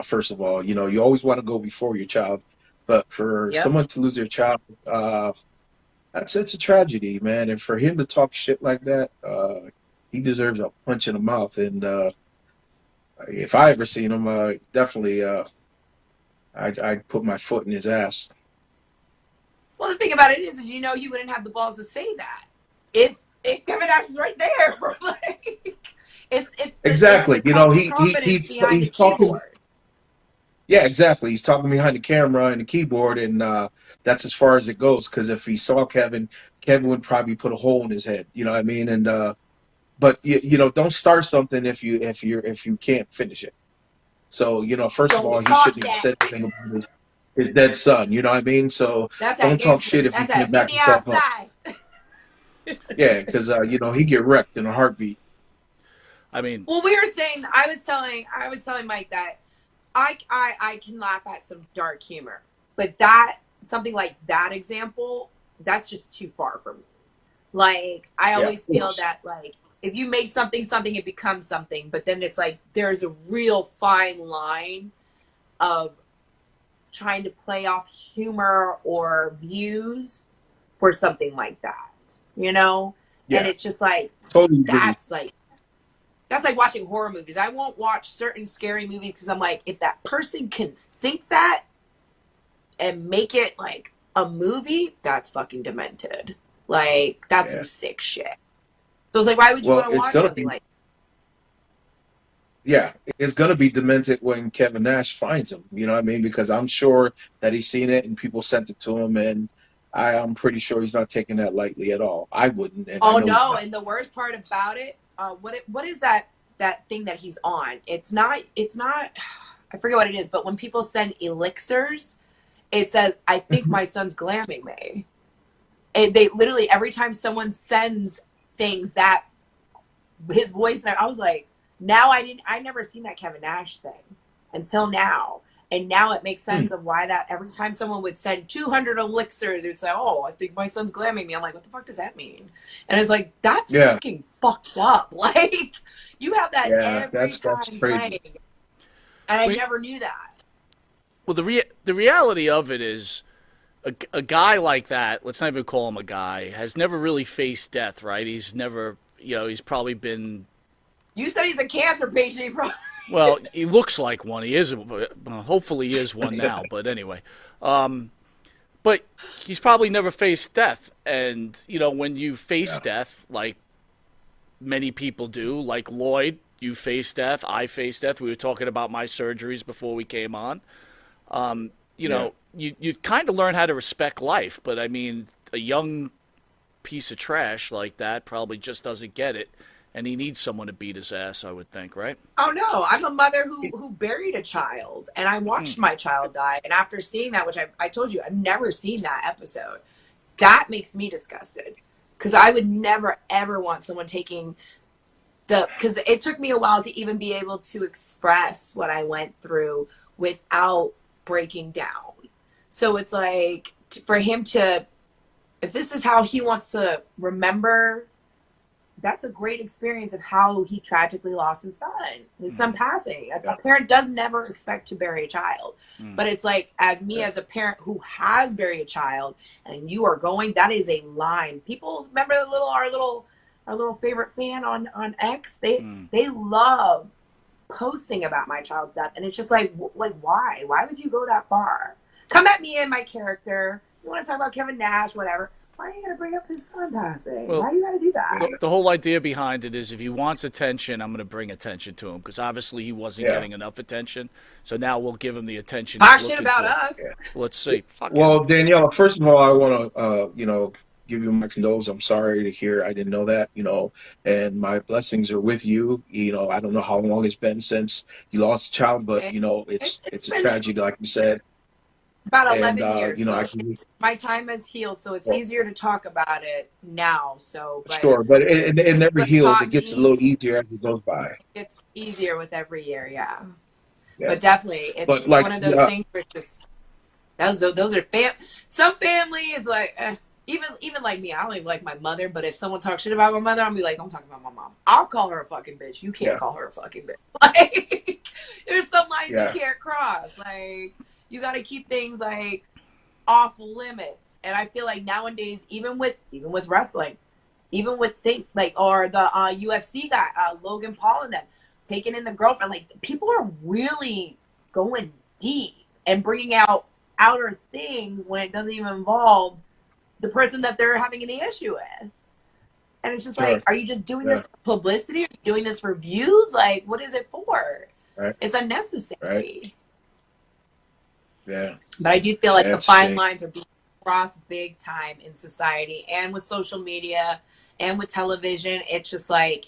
First of all, you always want to go before your child, but for someone to lose their child, it's a tragedy, man. And for him to talk shit like that, he deserves a punch in the mouth. And if I ever seen him, definitely, I'd put my foot in his ass. Well, the thing about it is you wouldn't have the balls to say that if Kevin Nash is right there. Like, it's Exactly. the confidence behind the he's talking. keyboard. Yeah, exactly. He's talking behind the camera and the keyboard, and that's as far as it goes. Because if he saw Kevin, Kevin would probably put a hole in his head. You know what I mean? And but you know, don't start something if you can't finish it. So you know, first of all, Don't he talk shouldn't have that. said anything about his dead son. You know what I mean? So That's that don't talk gangster. shit if he That's that can't meet back me himself up. outside. Yeah, because you know, he get wrecked in a heartbeat. I mean, Well, we were saying I was telling Mike that I can laugh at some dark humor, but that something like that example, that's just too far for me. Like I Yeah, always of feel course. that like if you make something something, it becomes something. But then it's like there's a real fine line of trying to play off humor or views for something like that, you know? And Yeah, it's just like totally agree. that's like that's like watching horror movies. I won't watch certain scary movies because I'm like, if that person can think that and make it like a movie, that's fucking demented. Like that's some Yeah. sick shit. So it's like, why would you Well, want to it's watch gonna something be like? yeah, it's gonna be demented when Kevin Nash finds him. You know what I mean? Because I'm sure that he's seen it and people sent it to him, and I'm pretty sure he's not taking that lightly at all. I wouldn't, and I Oh know he's no! not. And the worst part about it, what is that thing that he's on? It's not. I forget what it is. But when people send elixirs, it says, "I think my son's glamming me." They literally every time someone sends things that his voice, and I was like, now I never seen that Kevin Nash thing until now. And now it makes Hmm. sense of why that every time someone would send 200 elixirs, it would say, "Oh, I think my son's glamming me." I'm like, what the fuck does that mean? And it's like, that's Yeah, fucking fucked up. Like, you have that yeah, every that's time crazy. playing. And I we, never knew that. well, the reality of it is a guy like that, let's not even call him a guy, has never really faced death, right? He's never, he's probably been, You said he's a cancer patient. well, he looks like one. He is, hopefully he is one Yeah, now, but anyway. But he's probably never faced death. And, when you face yeah, death, like many people do, like Lloyd, you face death, I face death. We were talking about my surgeries before we came on. yeah, You kind of learn how to respect life, but I mean, a young piece of trash like that probably just doesn't get it, and he needs someone to beat his ass, I would think, right? Oh no, I'm a mother who buried a child and I watched my child die. And after seeing that, which I told you, I've never seen that episode. That makes me disgusted. Because I would never ever want someone taking because it took me a while to even be able to express what I went through without breaking down. So it's like for him to, if this is how he wants to remember, that's a great experience of how he tragically lost his son passing. A yeah, parent does never expect to bury a child. Mm. But it's like, as me, yeah, as a parent who has buried a child, and you are going, that is a line. People remember our little favorite fan on X. Mm. They love posting about my child's death, and it's just like why? Why would you go that far? Come at me and my character. You want to talk about Kevin Nash, whatever. Why are you gonna bring up his son passing? Well, Why you gotta do that? the whole idea behind it is if he wants attention, I'm going to bring attention to him because obviously he wasn't yeah. getting enough attention. So now we'll give him the attention Talk he's shit looking about for. us. Yeah. Let's see. Fuck him. Well, Danielle, first of all, I want to, give you my condolences. I'm sorry to hear. I didn't know that, and my blessings are with you. I don't know how long it's been since you lost a child, but It, it's it's a been tragedy, like you said. about And 11 years, I so can, my time has healed. So it's well, easier to talk about it now. So, but sure, but it never what heals. taught It gets a me, little easier as it goes by. it's easier with every year. Yeah, Yeah, but definitely, it's but like, one of those things where it's just those are some family. It's like even like me. I don't even like my mother, but if someone talks shit about my mother, I'll be like, don't talk about my mom. I'll call her a fucking bitch. You can't yeah, call her a fucking bitch. Like there's some lines you yeah, can't cross. Like you got to keep things like off limits. And I feel like nowadays, even with wrestling, even with things like or the UFC guy, Logan Paul and them taking in the girlfriend, like people are really going deep and bringing out outer things when it doesn't even involve the person that they're having any issue with. And it's just sure, like, are you just doing this yeah, for publicity? Are you doing this for views? Like, what is it for? right, It's right. unnecessary. Yeah. But I do feel like the That's a fine shame. lines are being crossed big time in society and with social media and with television. It's just like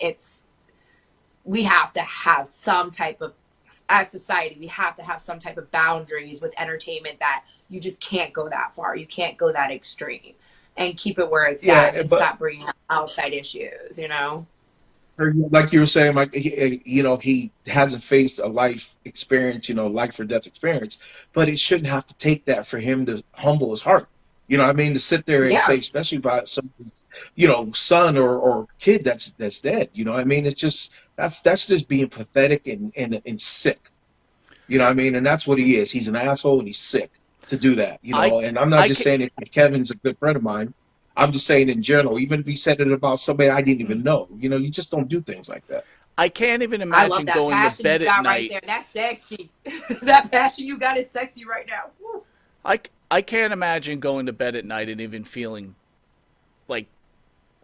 we have to have some type of, as society, we have to have some type of boundaries with entertainment, that you just can't go that far. You can't go that extreme, and keep it where it's at Yeah, and but stop bringing up outside issues, you know? like you were saying, like he hasn't faced a life experience, life or death experience, but it shouldn't have to take that for him to humble his heart. You know what I mean? To sit there and Yeah. say, especially about some, son or kid that's dead. You know what I mean? It's just that's just being pathetic and sick. You know what I mean? And that's what he is. He's an asshole and he's sick to do that, I And I'm not I just can, saying it 'cause Kevin's a good friend of mine. I'm just saying in general, even if he said it about somebody I didn't even know, you just don't do things like that. I can't even I love imagine that going to passion you bed at got right night. there. That's sexy. That passion you got is sexy right now. Woo. I can't imagine going to bed at night and even feeling like,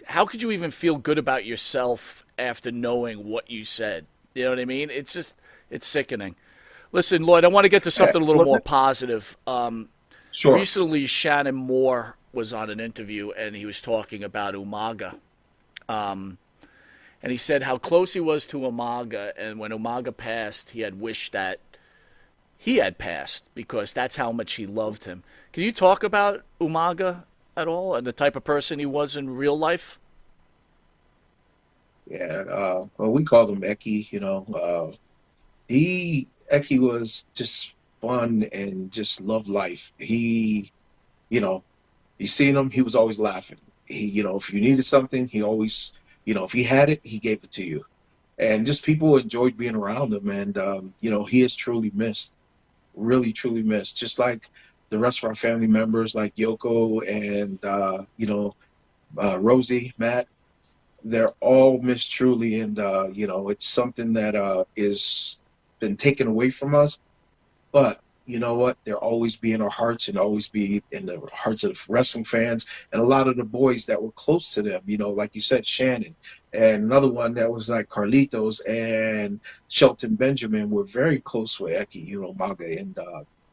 how could you even feel good about yourself after knowing what you said? You know what I mean? It's sickening. Listen, Lloyd, I want to get to something a little Well, more positive. sure. Recently, Shannon Moore was on an interview and he was talking about Umaga. And he said how close he was to Umaga, and when Umaga passed, he had wished that he had passed because that's how much he loved him. Can you talk about Umaga at all and the type of person he was in real life? Yeah. Well, we called him Eki. Eki was just fun and just loved life. You know, you seen him, he was always laughing. If you needed something, he always, if he had it, he gave it to you. And just people enjoyed being around him. And, he is truly missed, really, truly missed. Just like the rest of our family members, like Yoko and, Rosie, Matt, they're all missed truly. And, it's something that is been taken away from us. But you know what? They'll always be in our hearts and always be in the hearts of wrestling fans and a lot of the boys that were close to them. Like you said, Shannon, and another one that was like Carlitos and Shelton Benjamin were very close with Eki, Maga, and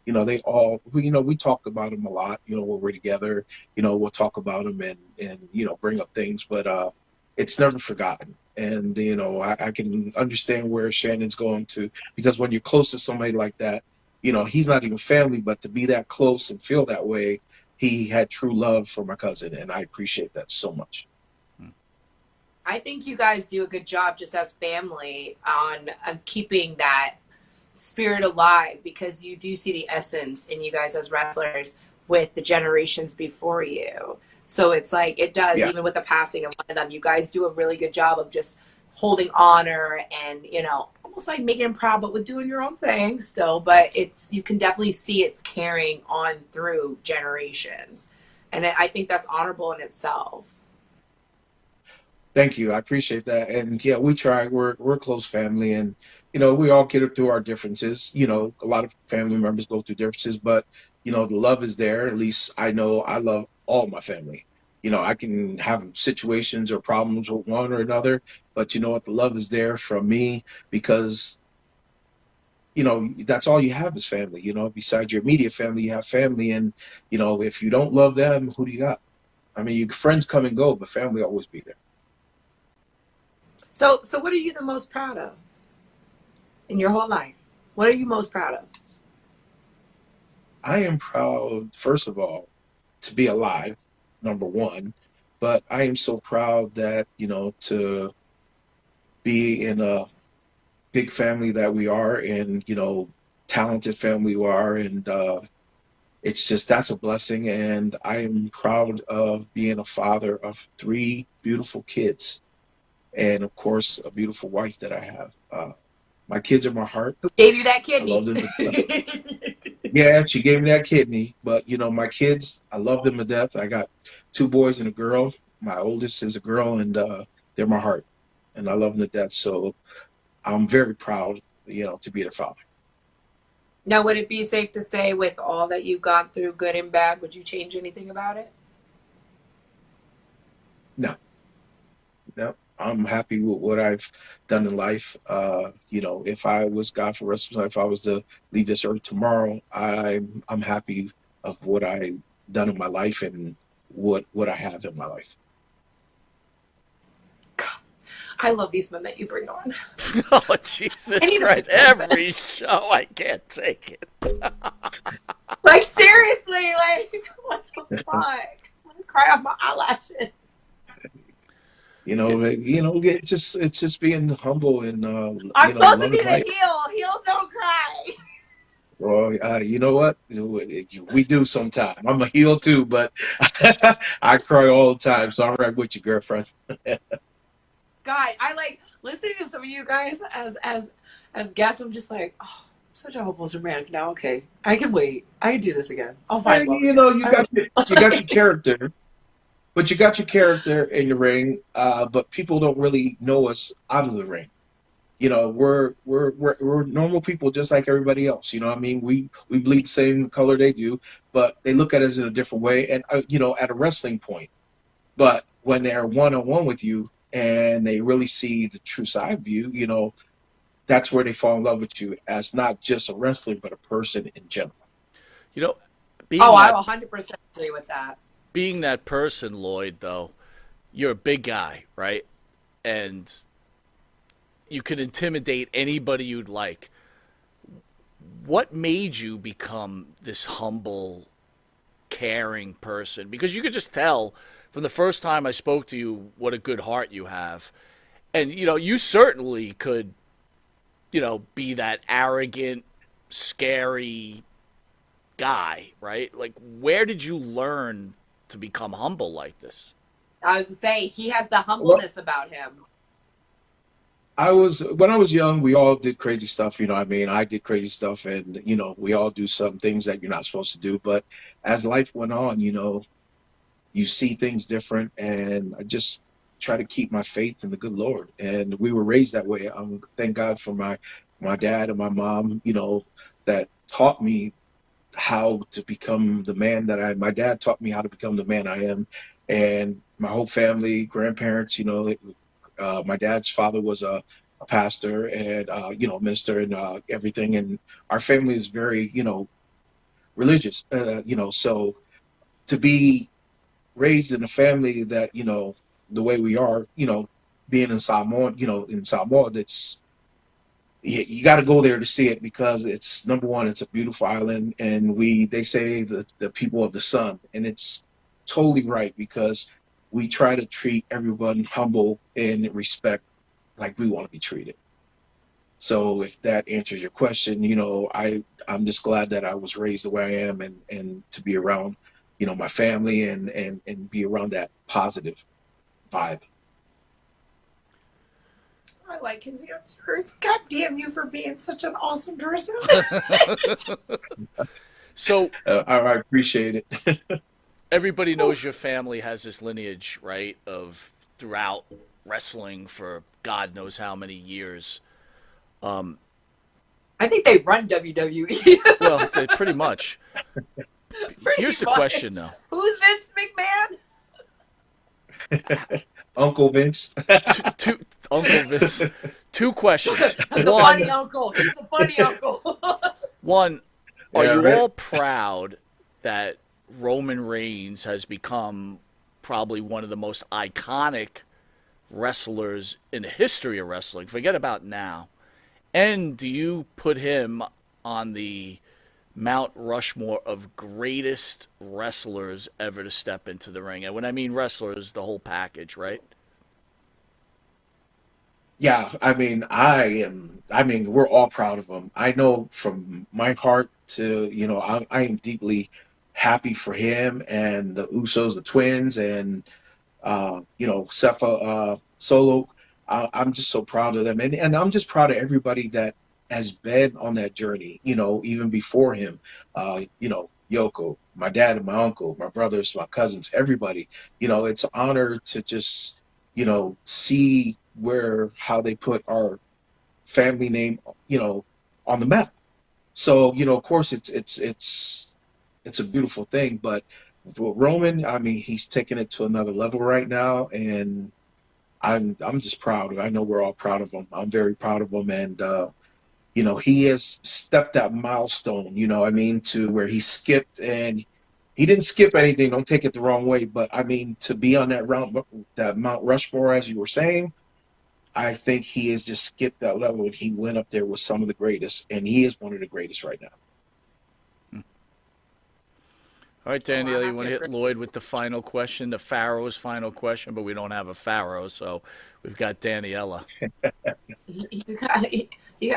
they all, we talk about him a lot. When we're together, we'll talk about him and bring up things, but it's never forgotten. And I can understand where Shannon's going to, because when you're close to somebody like that, he's not even family, but to be that close and feel that way, he had true love for my cousin, and I appreciate that so much. I think you guys do a good job just as family on keeping that spirit alive, because you do see the essence in you guys as wrestlers with the generations before you. So it's like, it does, Yeah. even with the passing of one of them, you guys do a really good job of just holding honor and, almost like making them proud, but with doing your own thing still. But you can definitely see it's carrying on through generations. And I think that's honorable in itself. Thank you. I appreciate that. And yeah, we try. We're a close family, and we all get through our differences. A lot of family members go through differences, but the love is there. At least I know I love all my family. I can have situations or problems with one or another, but you know what? The love is there from me because that's all you have is family. Besides your immediate family, you have family, and if you don't love them, who do you got? I mean, your friends come and go, but family always be there. So what are you the most proud of in your whole life? What are you most proud of? I am proud, first of all, to be alive, number one. But I am so proud that, to be in a big family that we are and, talented family we are. And it's just, that's a blessing. And I am proud of being a father of 3 beautiful kids. And of course, a beautiful wife that I have. My kids are my heart. Who gave you that I love kidney? them to death. Yeah, she gave me that kidney, but my kids, I love them to death. I got 2 boys and a girl. My oldest is a girl, and they're my heart, and I love them to death. So I'm very proud, to be their father. Now, would it be safe to say, with all that you've gone through, good and bad, would you change anything about it? No, no. I'm happy with what I've done in life. If I was God for the rest of my life, if I was to leave this earth tomorrow, I'm happy of what I done in my life and what I have in my life. I love these men that you bring on. Oh, Jesus Christ. Every show, I can't take it. Like, seriously, like, what the fuck? I'm gonna cry off my eyelashes. It's just being humble and I'm supposed to be loving the life. heel. Heels don't cry. Well, you know what? We do sometime. I'm a heel too, but I cry all the time. So I'm right with you, girlfriend. God, I like listening to some of you guys as guests. I'm just like, oh, I'm such a hopeless romantic now. Okay, I can wait. I can do this again. I'll find love. You got your character, but you got your character in the ring. But people don't really know us out of the ring. We're normal people just like everybody else. You know what I mean? We bleed the same color they do, but they look at us in a different way. And at a wrestling point. But when they're one on one with you and they really see the true side of you, that's where they fall in love with you as not just a wrestler, but a person in general. I 100% agree with that. Being that person, Lloyd, though, you're a big guy, right? And you can intimidate anybody you'd like. What made you become this humble, caring person? Because you could just tell from the first time I spoke to you what a good heart you have. And, you certainly could, be that arrogant, scary guy, right? Like, where did you learn to become humble like this? I was to say, he has the humbleness about him. When I was young, we all did crazy stuff, you know what I mean? I did crazy stuff and, we all do some things that you're not supposed to do. But as life went on, you see things different, and I just try to keep my faith in the good Lord. And we were raised that way. Thank God for my dad and my mom, that taught me how to become the man that my dad taught me how to become the man I am. And my whole family, grandparents, my dad's father was a pastor and, minister and everything. And our family is very, religious, so to be raised in a family that, the way we are, being in Samoa, that's, you got to go there to see it because it's, number one, it's a beautiful island, and they say the people of the sun, and it's totally right because we try to treat everyone humble and respect like we want to be treated. So if that answers your question, I'm just glad that I was raised the way I am and to be around, my family and be around that positive vibe. I like his answers. God damn you for being such an awesome person. So I appreciate it. Everybody knows your family has this lineage, right, of throughout wrestling for God knows how many years. I think they run WWE. Well, pretty much. Here's the question, though. Who's Vince McMahon? Uncle Vince. Uncle Vince. Two questions. The bunny uncle. He's the bunny uncle. One, are you all proud that Roman Reigns has become probably one of the most iconic wrestlers in the history of wrestling? Forget about now. And do you put him on the Mount Rushmore of greatest wrestlers ever to step into the ring? And when I mean wrestlers, the whole package, right? Yeah, we're all proud of him. I know from my heart to, I am deeply happy for him and the Usos, the twins, and, Sepha Solo. I'm just so proud of them. And I'm just proud of everybody that has been on that journey, even before him. Yoko, my dad and my uncle, my brothers, my cousins, everybody. It's an honor to just, see how they put our family name, on the map. So, of course it's a beautiful thing, but for Roman, he's taking it to another level right now. And I'm just proud. I know we're all proud of him. I'm very proud of him, and he has stepped that milestone. To where he skipped, and he didn't skip anything. Don't take it the wrong way, but I mean to be on that Mount Rushmore, as you were saying, I think he has just skipped that level, and he went up there with some of the greatest, and he is one of the greatest right now. All right, Danielle, you want to hit Lloyd with the final question, the Pharaoh's final question, but we don't have a Pharaoh, so we've got Daniela. You got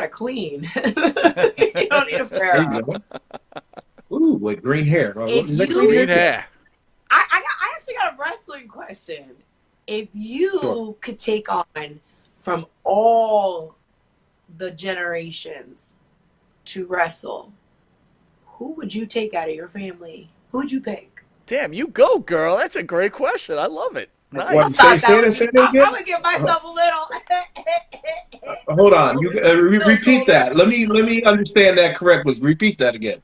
a queen. You don't need a Pharaoh. Ooh, with green hair. If Is that you- Green hair. I actually got a wrestling question. If you could take on from all the generations to wrestle, who would you take out of your family? Who would you pick? Damn, you go, girl. That's a great question. I love it. Nice. What, say it again? I would give myself a little. Hold on. You repeat that. Let me understand that correctly. Repeat that again.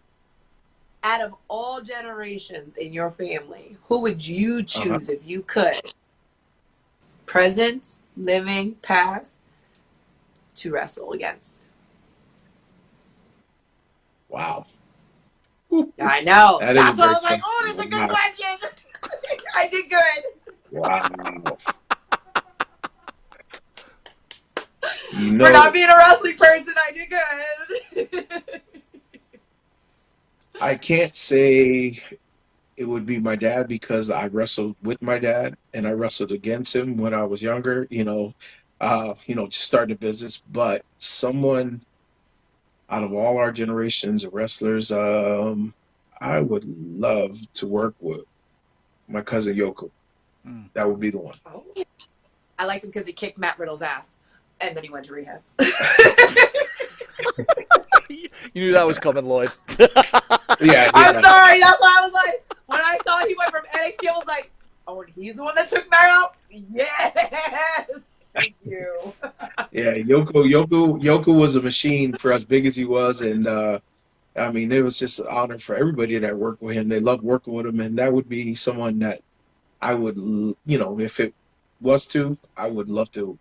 Out of all generations in your family, who would you choose if you could? Present, living, past, to wrestle against? Wow. I know. That That's is why I a was great like, oh, that's a good question. question. I did good. Wow. For not being a wrestling person, I did good. I can't say it would be my dad because I wrestled with my dad and I wrestled against him when I was younger, just starting a business. But someone out of all our generations of wrestlers, I would love to work with my cousin Yoko. That would be the one. Oh. I liked him because he kicked Matt Riddle's ass, and then he went to rehab. You knew that was coming, Lloyd. Yeah. I'm sorry. That's why I was like, when I saw he went from NXT, I was like, oh, and he's the one that took Matt out? Yes. Thank you. Yeah, Yoko was a machine for as big as he was, and I mean, it was just an honor for everybody that worked with him. They loved working with him, and that would be someone that I would, if it was to, I would love to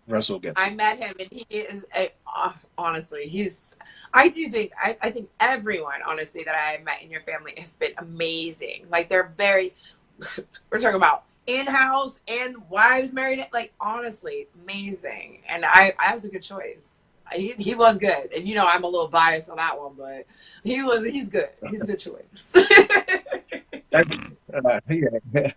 wrestle against. I met him, and he is honestly, I think everyone, honestly, that I have met in your family has been amazing. Like, they're we're talking about in-house and wives married, like, honestly, amazing. And I was a good choice. He was good. And, I'm a little biased on that one, but he's good. He's a good choice. Yeah.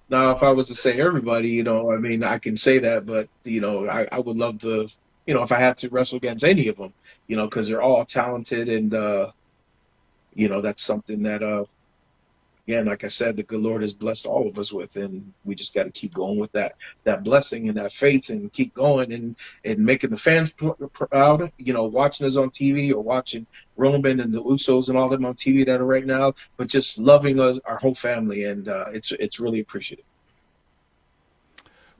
Now, if I was to say everybody, I mean, I can say that, but, I would love to, if I had to wrestle against any of them, because they're all talented and, that's something that, again, like I said, the good Lord has blessed all of us with, and we just got to keep going with that blessing and that faith and keep going and making the fans proud, watching us on TV or watching Roman and the Usos and all them on TV that are right now, but just loving us, our whole family, and it's really appreciative.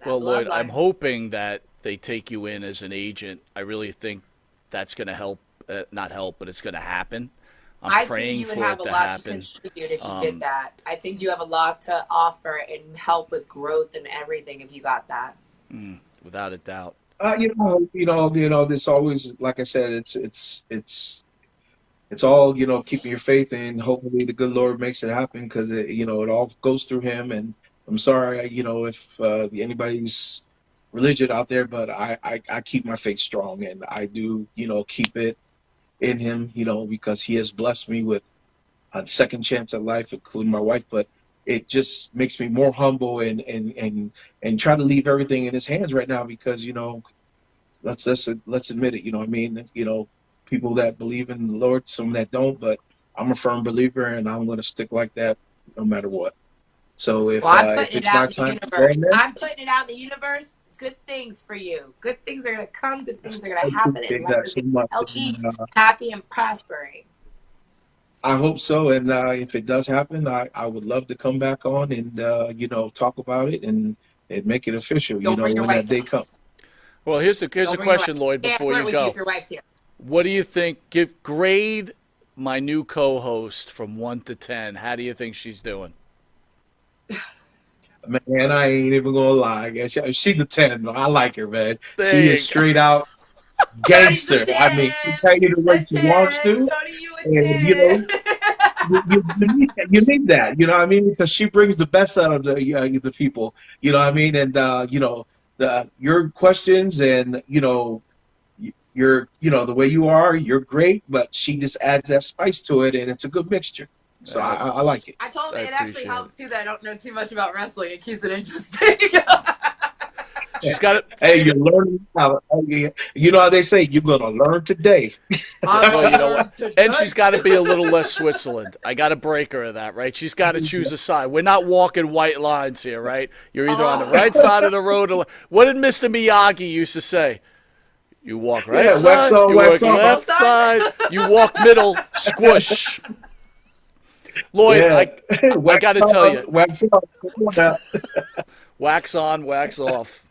Well, Lloyd, I'm hoping that they take you in as an agent. I really think that's going to help, not help, but it's going to happen. I'm praying for it to happen. I think you would have a lot to contribute if you did that. I think you have a lot to offer and help with growth and everything if you got that. Without a doubt. There's always, like I said, it's all, keeping your faith, and hopefully the good Lord makes it happen, because it all goes through him. And I'm sorry, if anybody's religion out there, but I keep my faith strong, and I do, keep it in him, because he has blessed me with a second chance at life, including my wife. But it just makes me more humble and try to leave everything in his hands right now, because let's admit it. People that believe in the Lord, some that don't, but I'm a firm believer, and I'm going to stick like that no matter what. So if it's my time, I'm putting it out in the universe. Good things for you. Good things are going to come. Good things are going to happen. And life is going to be healthy, happy, and prospering. I hope so. And if it does happen, I would love to come back on and, talk about it and make it official, when that day comes. Well, here's a question, Lloyd, before you go. If your wife's here. What do you think? Grade my new co-host from 1 to 10. How do you think she's doing? Man, I ain't even gonna lie. Yeah, she's a 10. I like her, man. There She you is go. straight out Shorty's a gangster. I mean, she 10. tell you the way A she wants 10. to, Shorty, you and a 10. you need that. You know what I mean? Because she brings the best out of the people. You know what I mean? And your questions and the way you are, you're great. But she just adds that spice to it, and it's a good mixture. So I like it. I told I him it actually appreciate helps it. too that I don't know too much about wrestling. It keeps it interesting. She's got it. Hey, you're learning how. You know how they say you're gonna learn today. Well, you know what? learned today. And she's got to be a little less Switzerland. I got to break her of that, right? She's got to choose a side. We're not walking white lines here, right? You're either on the right side of the road or what did Mr. Miyagi used to say? You walk right Yeah, wax side, on, you wax walk off. left side, you walk middle, squish. Lloyd, Yeah, I got to tell you, wax off. Come on now. wax on, wax off.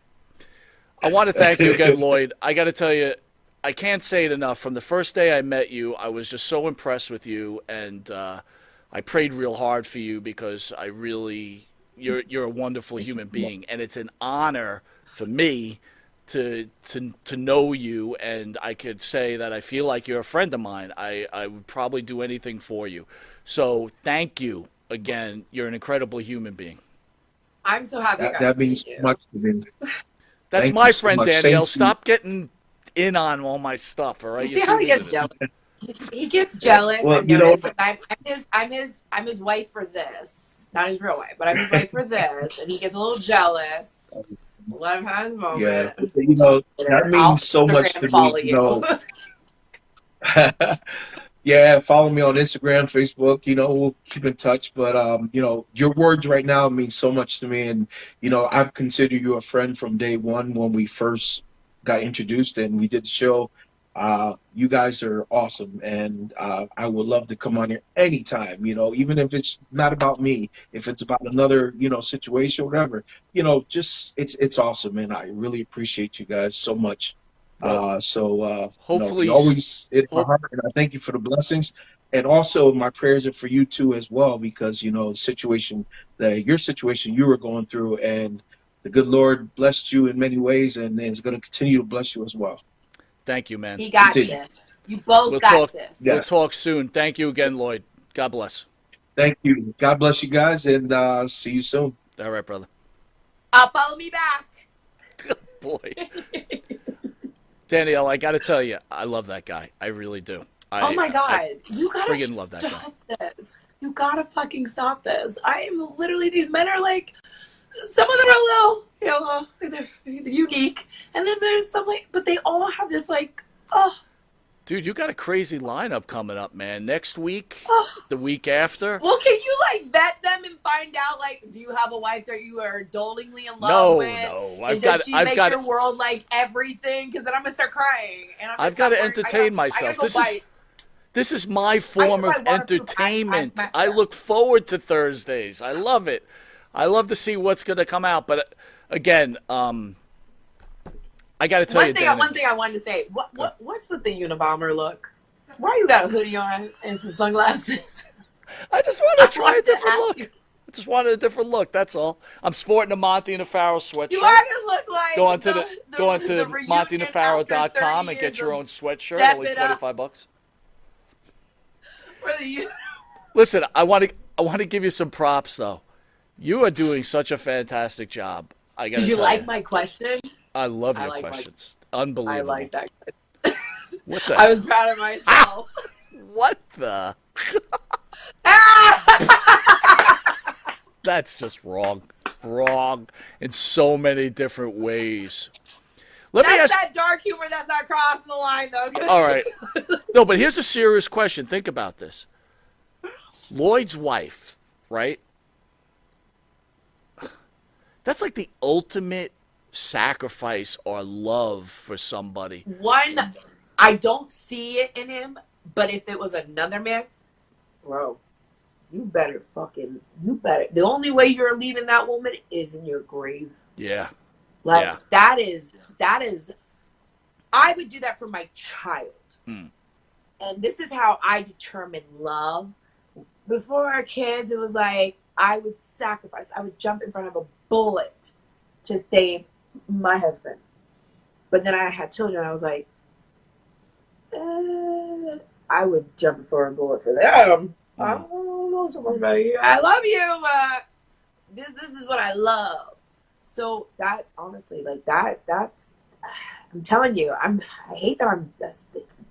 I want to thank you again, Lloyd. I got to tell you, I can't say it enough. From the first day I met you, I was just so impressed with you, and I prayed real hard for you because you're a wonderful human being, and it's an honor for me to know you, and I could say that I feel like you're a friend of mine. I would probably do anything for you. So thank you again. You're an incredible human being. I'm so happy you guys That meet means so you. much to me. That's Thank my you so friend much. Danielle. Same to you. Stop getting in on all my stuff, all right? See You're how too he gets into this. jealous. He gets jealous. Well, I've you know, noticed. But I'm his wife for this. Not his real wife, but I'm his wife for this, and he gets a little jealous. Let him have his moment. yeah, that I'll means so much to Instagram me. follow you. Yeah, follow me on Instagram, Facebook. We'll keep in touch. But your words right now mean so much to me, and I've considered you a friend from day one when we first got introduced and we did the show. You guys are awesome, and I would love to come on here anytime. Even if it's not about me, if it's about another situation, whatever. Just it's awesome, and I really appreciate you guys so much. Hopefully, you always in my hope, heart, and I thank you for the blessings. And also, my prayers are for you too as well, because the situation, your situation you were going through, and the good Lord blessed you in many ways, and is going to continue to bless you as well. thank you, man. He got Continue. this. You both got this. Yeah. We'll talk soon. Thank you again, Lloyd. God bless. Thank you. God bless you guys, and see you soon. All right, brother. Follow me back. Boy. Danielle, I got to tell you, I love that guy. I really do. Oh my God. You gotta friggin' love that stop this. You gotta fucking stop this. I am literally, these men are like, some of them are a little, they're unique. And then there's some like, but they all have this like, Dude, you got a crazy lineup coming up, man. Next week, oh. the week after. Well, can you like vet them and find out like, do you have a wife that you are dolingly in love with? No. Does she make your world like everything? Because then I'm gonna start crying. And I've got to entertain myself. This is my form of entertainment. I look forward to Thursdays. I love it. I love to see what's going to come out. But again, I got to tell you, one thing I wanted to say. What's with the Unabomber look? Why you got a hoodie on and some sunglasses? I just wanted to try a different look. I just wanted a different look. That's all. I'm sporting a Monte The Pharaoh sweatshirt. You are gonna look like go on to MonteThePharaoh.com and get your own sweatshirt. Only $25. Listen, I want to give you some props though. You are doing such a fantastic job. Did you like my question? I love your questions. Unbelievable. I like that. What the? I was proud of myself. What the? That's just wrong. Wrong in so many different ways. That's that dark humor that's not crossing the line, though. All right. No, but here's a serious question. Think about this. Lloyd's wife, right? That's like the ultimate sacrifice or love for somebody. One, I don't see it in him, but if it was another man, bro, you better. The only way you're leaving that woman is in your grave. Yeah. That is, I would do that for my child. And this is how I determine love. before our kids, it was like I would sacrifice. I would jump in front of a bullet to save my husband. But then I had children. I was like, I would jump for a bullet for them. I don't know so much about you. I love you, but this is what I love. So that honestly, like that's I'm telling you, I hate that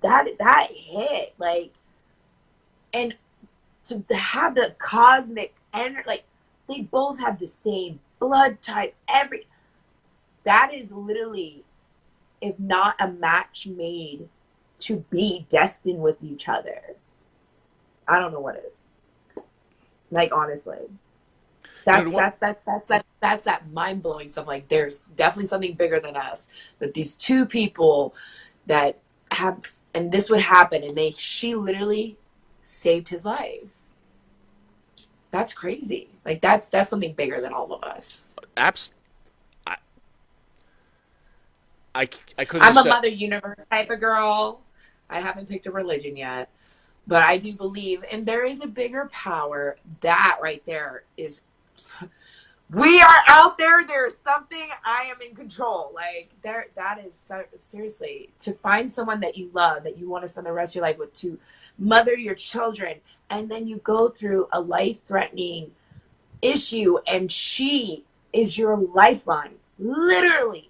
that hit, like, and to have the cosmic energy, like they both have the same blood type, that is literally, if not a match made to be destined with each other. I don't know what is. Like, honestly. That's that mind blowing stuff. Like, there's definitely something bigger than us. That these two people that have, and this would happen, and she literally saved his life. That's crazy. Like, that's something bigger than all of us. I couldn't. I'm a Mother Universe type of girl. I haven't picked a religion yet, but I do believe, and there is a bigger power. That right there is, we are out there. There's something. I am in control. Like there, that is seriously, to find someone that you love, that you want to spend the rest of your life with, to mother your children, and then you go through a life-threatening issue, and she is your lifeline, literally.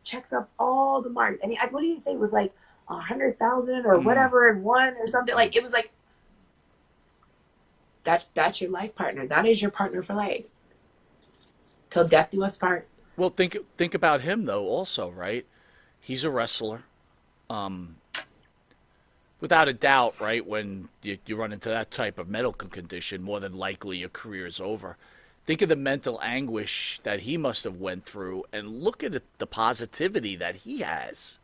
Checks up all the marks. And what did he say? It was like 100,000 or whatever and one or something. Like, it was like, that's your life partner. That is your partner for life. Till death do us part. Well, think about him though. Also, right? He's a wrestler. Without a doubt, right? When you run into that type of medical condition, more than likely your career is over. Think of the mental anguish that he must have went through, and look at the positivity that he has.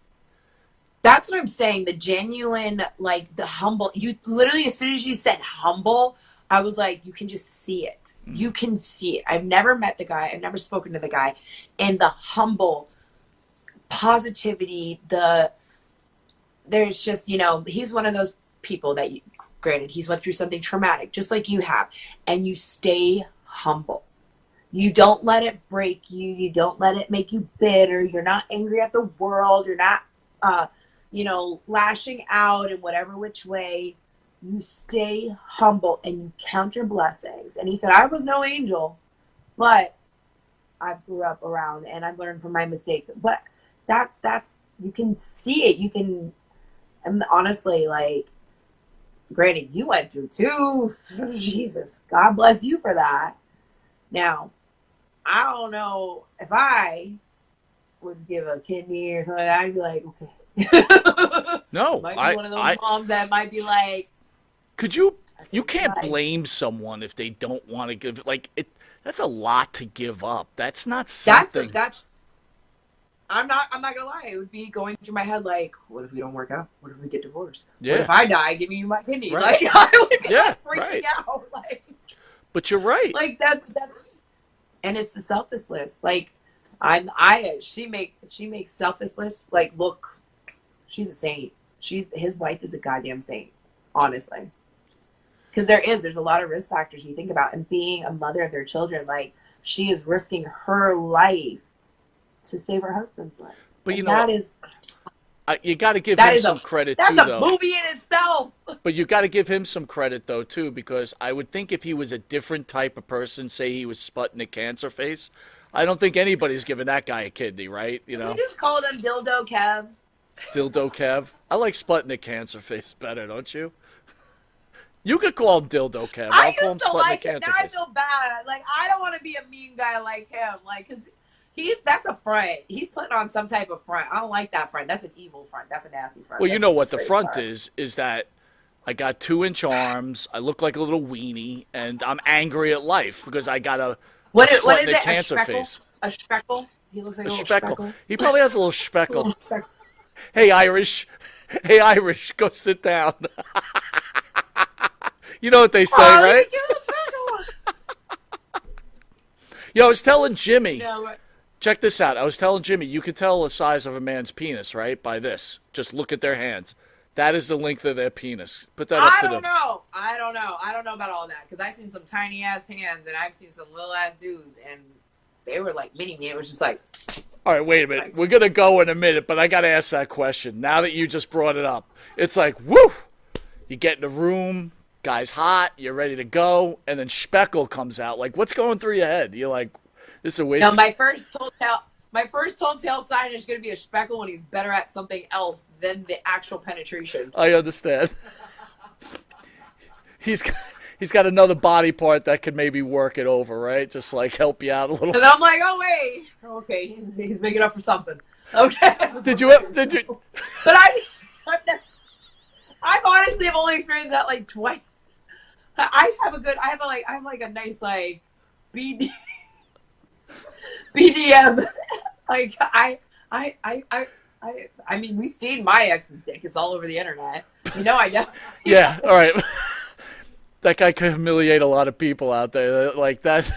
That's what I'm saying. The genuine, like the humble. You literally, as soon as you said humble, I was like, you can just see it. You can see it. I've never met the guy. I've never spoken to the guy. And the humble positivity, there's just, he's one of those people that, granted, he's went through something traumatic, just like you have, and you stay humble. You don't let it break you. You don't let it make you bitter. You're not angry at the world. You're not, lashing out in whatever which way. You stay humble and you count your blessings. And he said, I was no angel, but I grew up around and I've learned from my mistakes. But that's, you can see it. You can, and honestly, like, granted, you went through too. Jesus, God bless you for that. Now, I don't know if I would give a kidney or something. I'd be like, okay. No, might be one of those moms that might be like, could you can't blame someone if they don't want to give, like, it. That's a lot to give up. That's not something. I'm not gonna lie. It would be going through my head like, what if we don't work out? What if we get divorced? Yeah. What if I die giving you my kidney? Right. Like, I would be freaking right. out. Like, but you're right. Like that, and it's the selflessness. Like, she makes selflessness like look. She's a saint. His wife is a goddamn saint, honestly. Because there's a lot of risk factors you think about, and being a mother of their children, like, she is risking her life to save her husband's life. But you got to give him some credit too, though. That's a movie in itself. But you got to give him some credit though too, because I would think if he was a different type of person, say he was Sputnik cancer face, I don't think anybody's giving that guy a kidney, right? You know. You just called him Dildo Kev. Dildo Kev. I like Sputnik cancer face better, don't you? You could call him Dildo Kev. I'll call him Sputnik cancer face. Now I feel bad. Like, I don't want to be a mean guy like him. Like, because that's a front. He's putting on some type of front. I don't like that front. That's an evil front. That's a nasty front. Well, you know what the front is that I got 2-inch arms, I look like a little weenie, and I'm angry at life because I got a Sputnik cancer face. A speckle? He looks like a little speckle. He probably has a little speckle. Hey, Irish, go sit down. You know what they say, right? Yo, I was telling Jimmy. Check this out. I was telling Jimmy, you could tell the size of a man's penis, right? By this. Just look at their hands. That is the length of their penis. Put that up I to don't them. know. I don't know about all that because I've seen some tiny ass hands and I've seen some little ass dudes and they were like mini me. It was just like. All right, wait a minute. We're going to go in a minute, but I got to ask that question. Now that you just brought it up, it's like, woo! You get in the room, guy's hot, you're ready to go, and then Speckle comes out. Like, what's going through your head? You're like, this is a waste. No, my first telltale sign is going to be a Speckle when he's better at something else than the actual penetration. I understand. He's got another body part that could maybe work it over, right? Just like help you out a little. And I'm like, oh wait, okay, he's making up for something. Okay. Did you? But I've honestly have only experienced that like twice. I have a nice like BDM. Like I mean, we seen my ex's dick. It's all over the internet. You know, I know. Yeah. All right. That guy could humiliate a lot of people out there like that.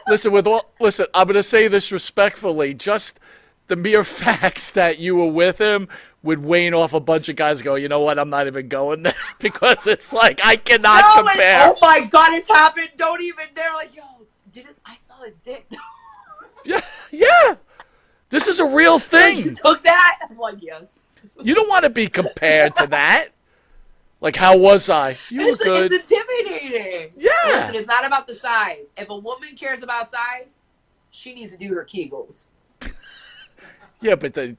Listen, I'm going to say this respectfully. Just the mere facts that you were with him would wane off a bunch of guys go, you know what, I'm not even going there. Because it's like, I cannot compare. Oh my God, it's happened. Don't even, they're like, yo, I saw his dick. Yeah. This is a real thing. You took that? I'm like, yes. You don't want to be compared to that. Like, how was I? You were good. It's intimidating. Yeah. Listen, it's not about the size. If a woman cares about size, she needs to do her Kegels. Yeah, but did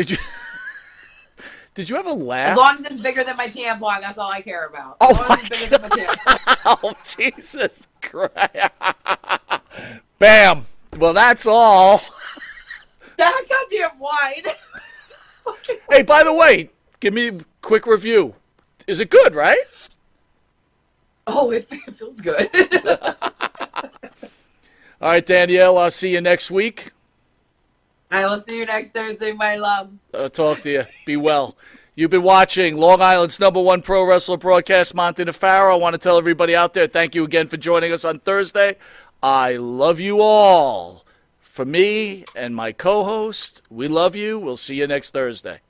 you ever laugh? As long as it's bigger than my tampon, that's all I care about. Oh, as long as it's bigger than my tampon. Oh, Jesus Christ. Bam. Well, that's all. That goddamn wine. Hey, by the way, give me a quick review. Is it good, right? Oh, it feels good. All right, Danielle, I'll see you next week. I will see you next Thursday, my love. I'll talk to you. Be well. You've been watching Long Island's #1 pro wrestler broadcast, Monte The Pharaoh. I want to tell everybody out there, thank you again for joining us on Thursday. I love you all. For me and my co-host, we love you. We'll see you next Thursday.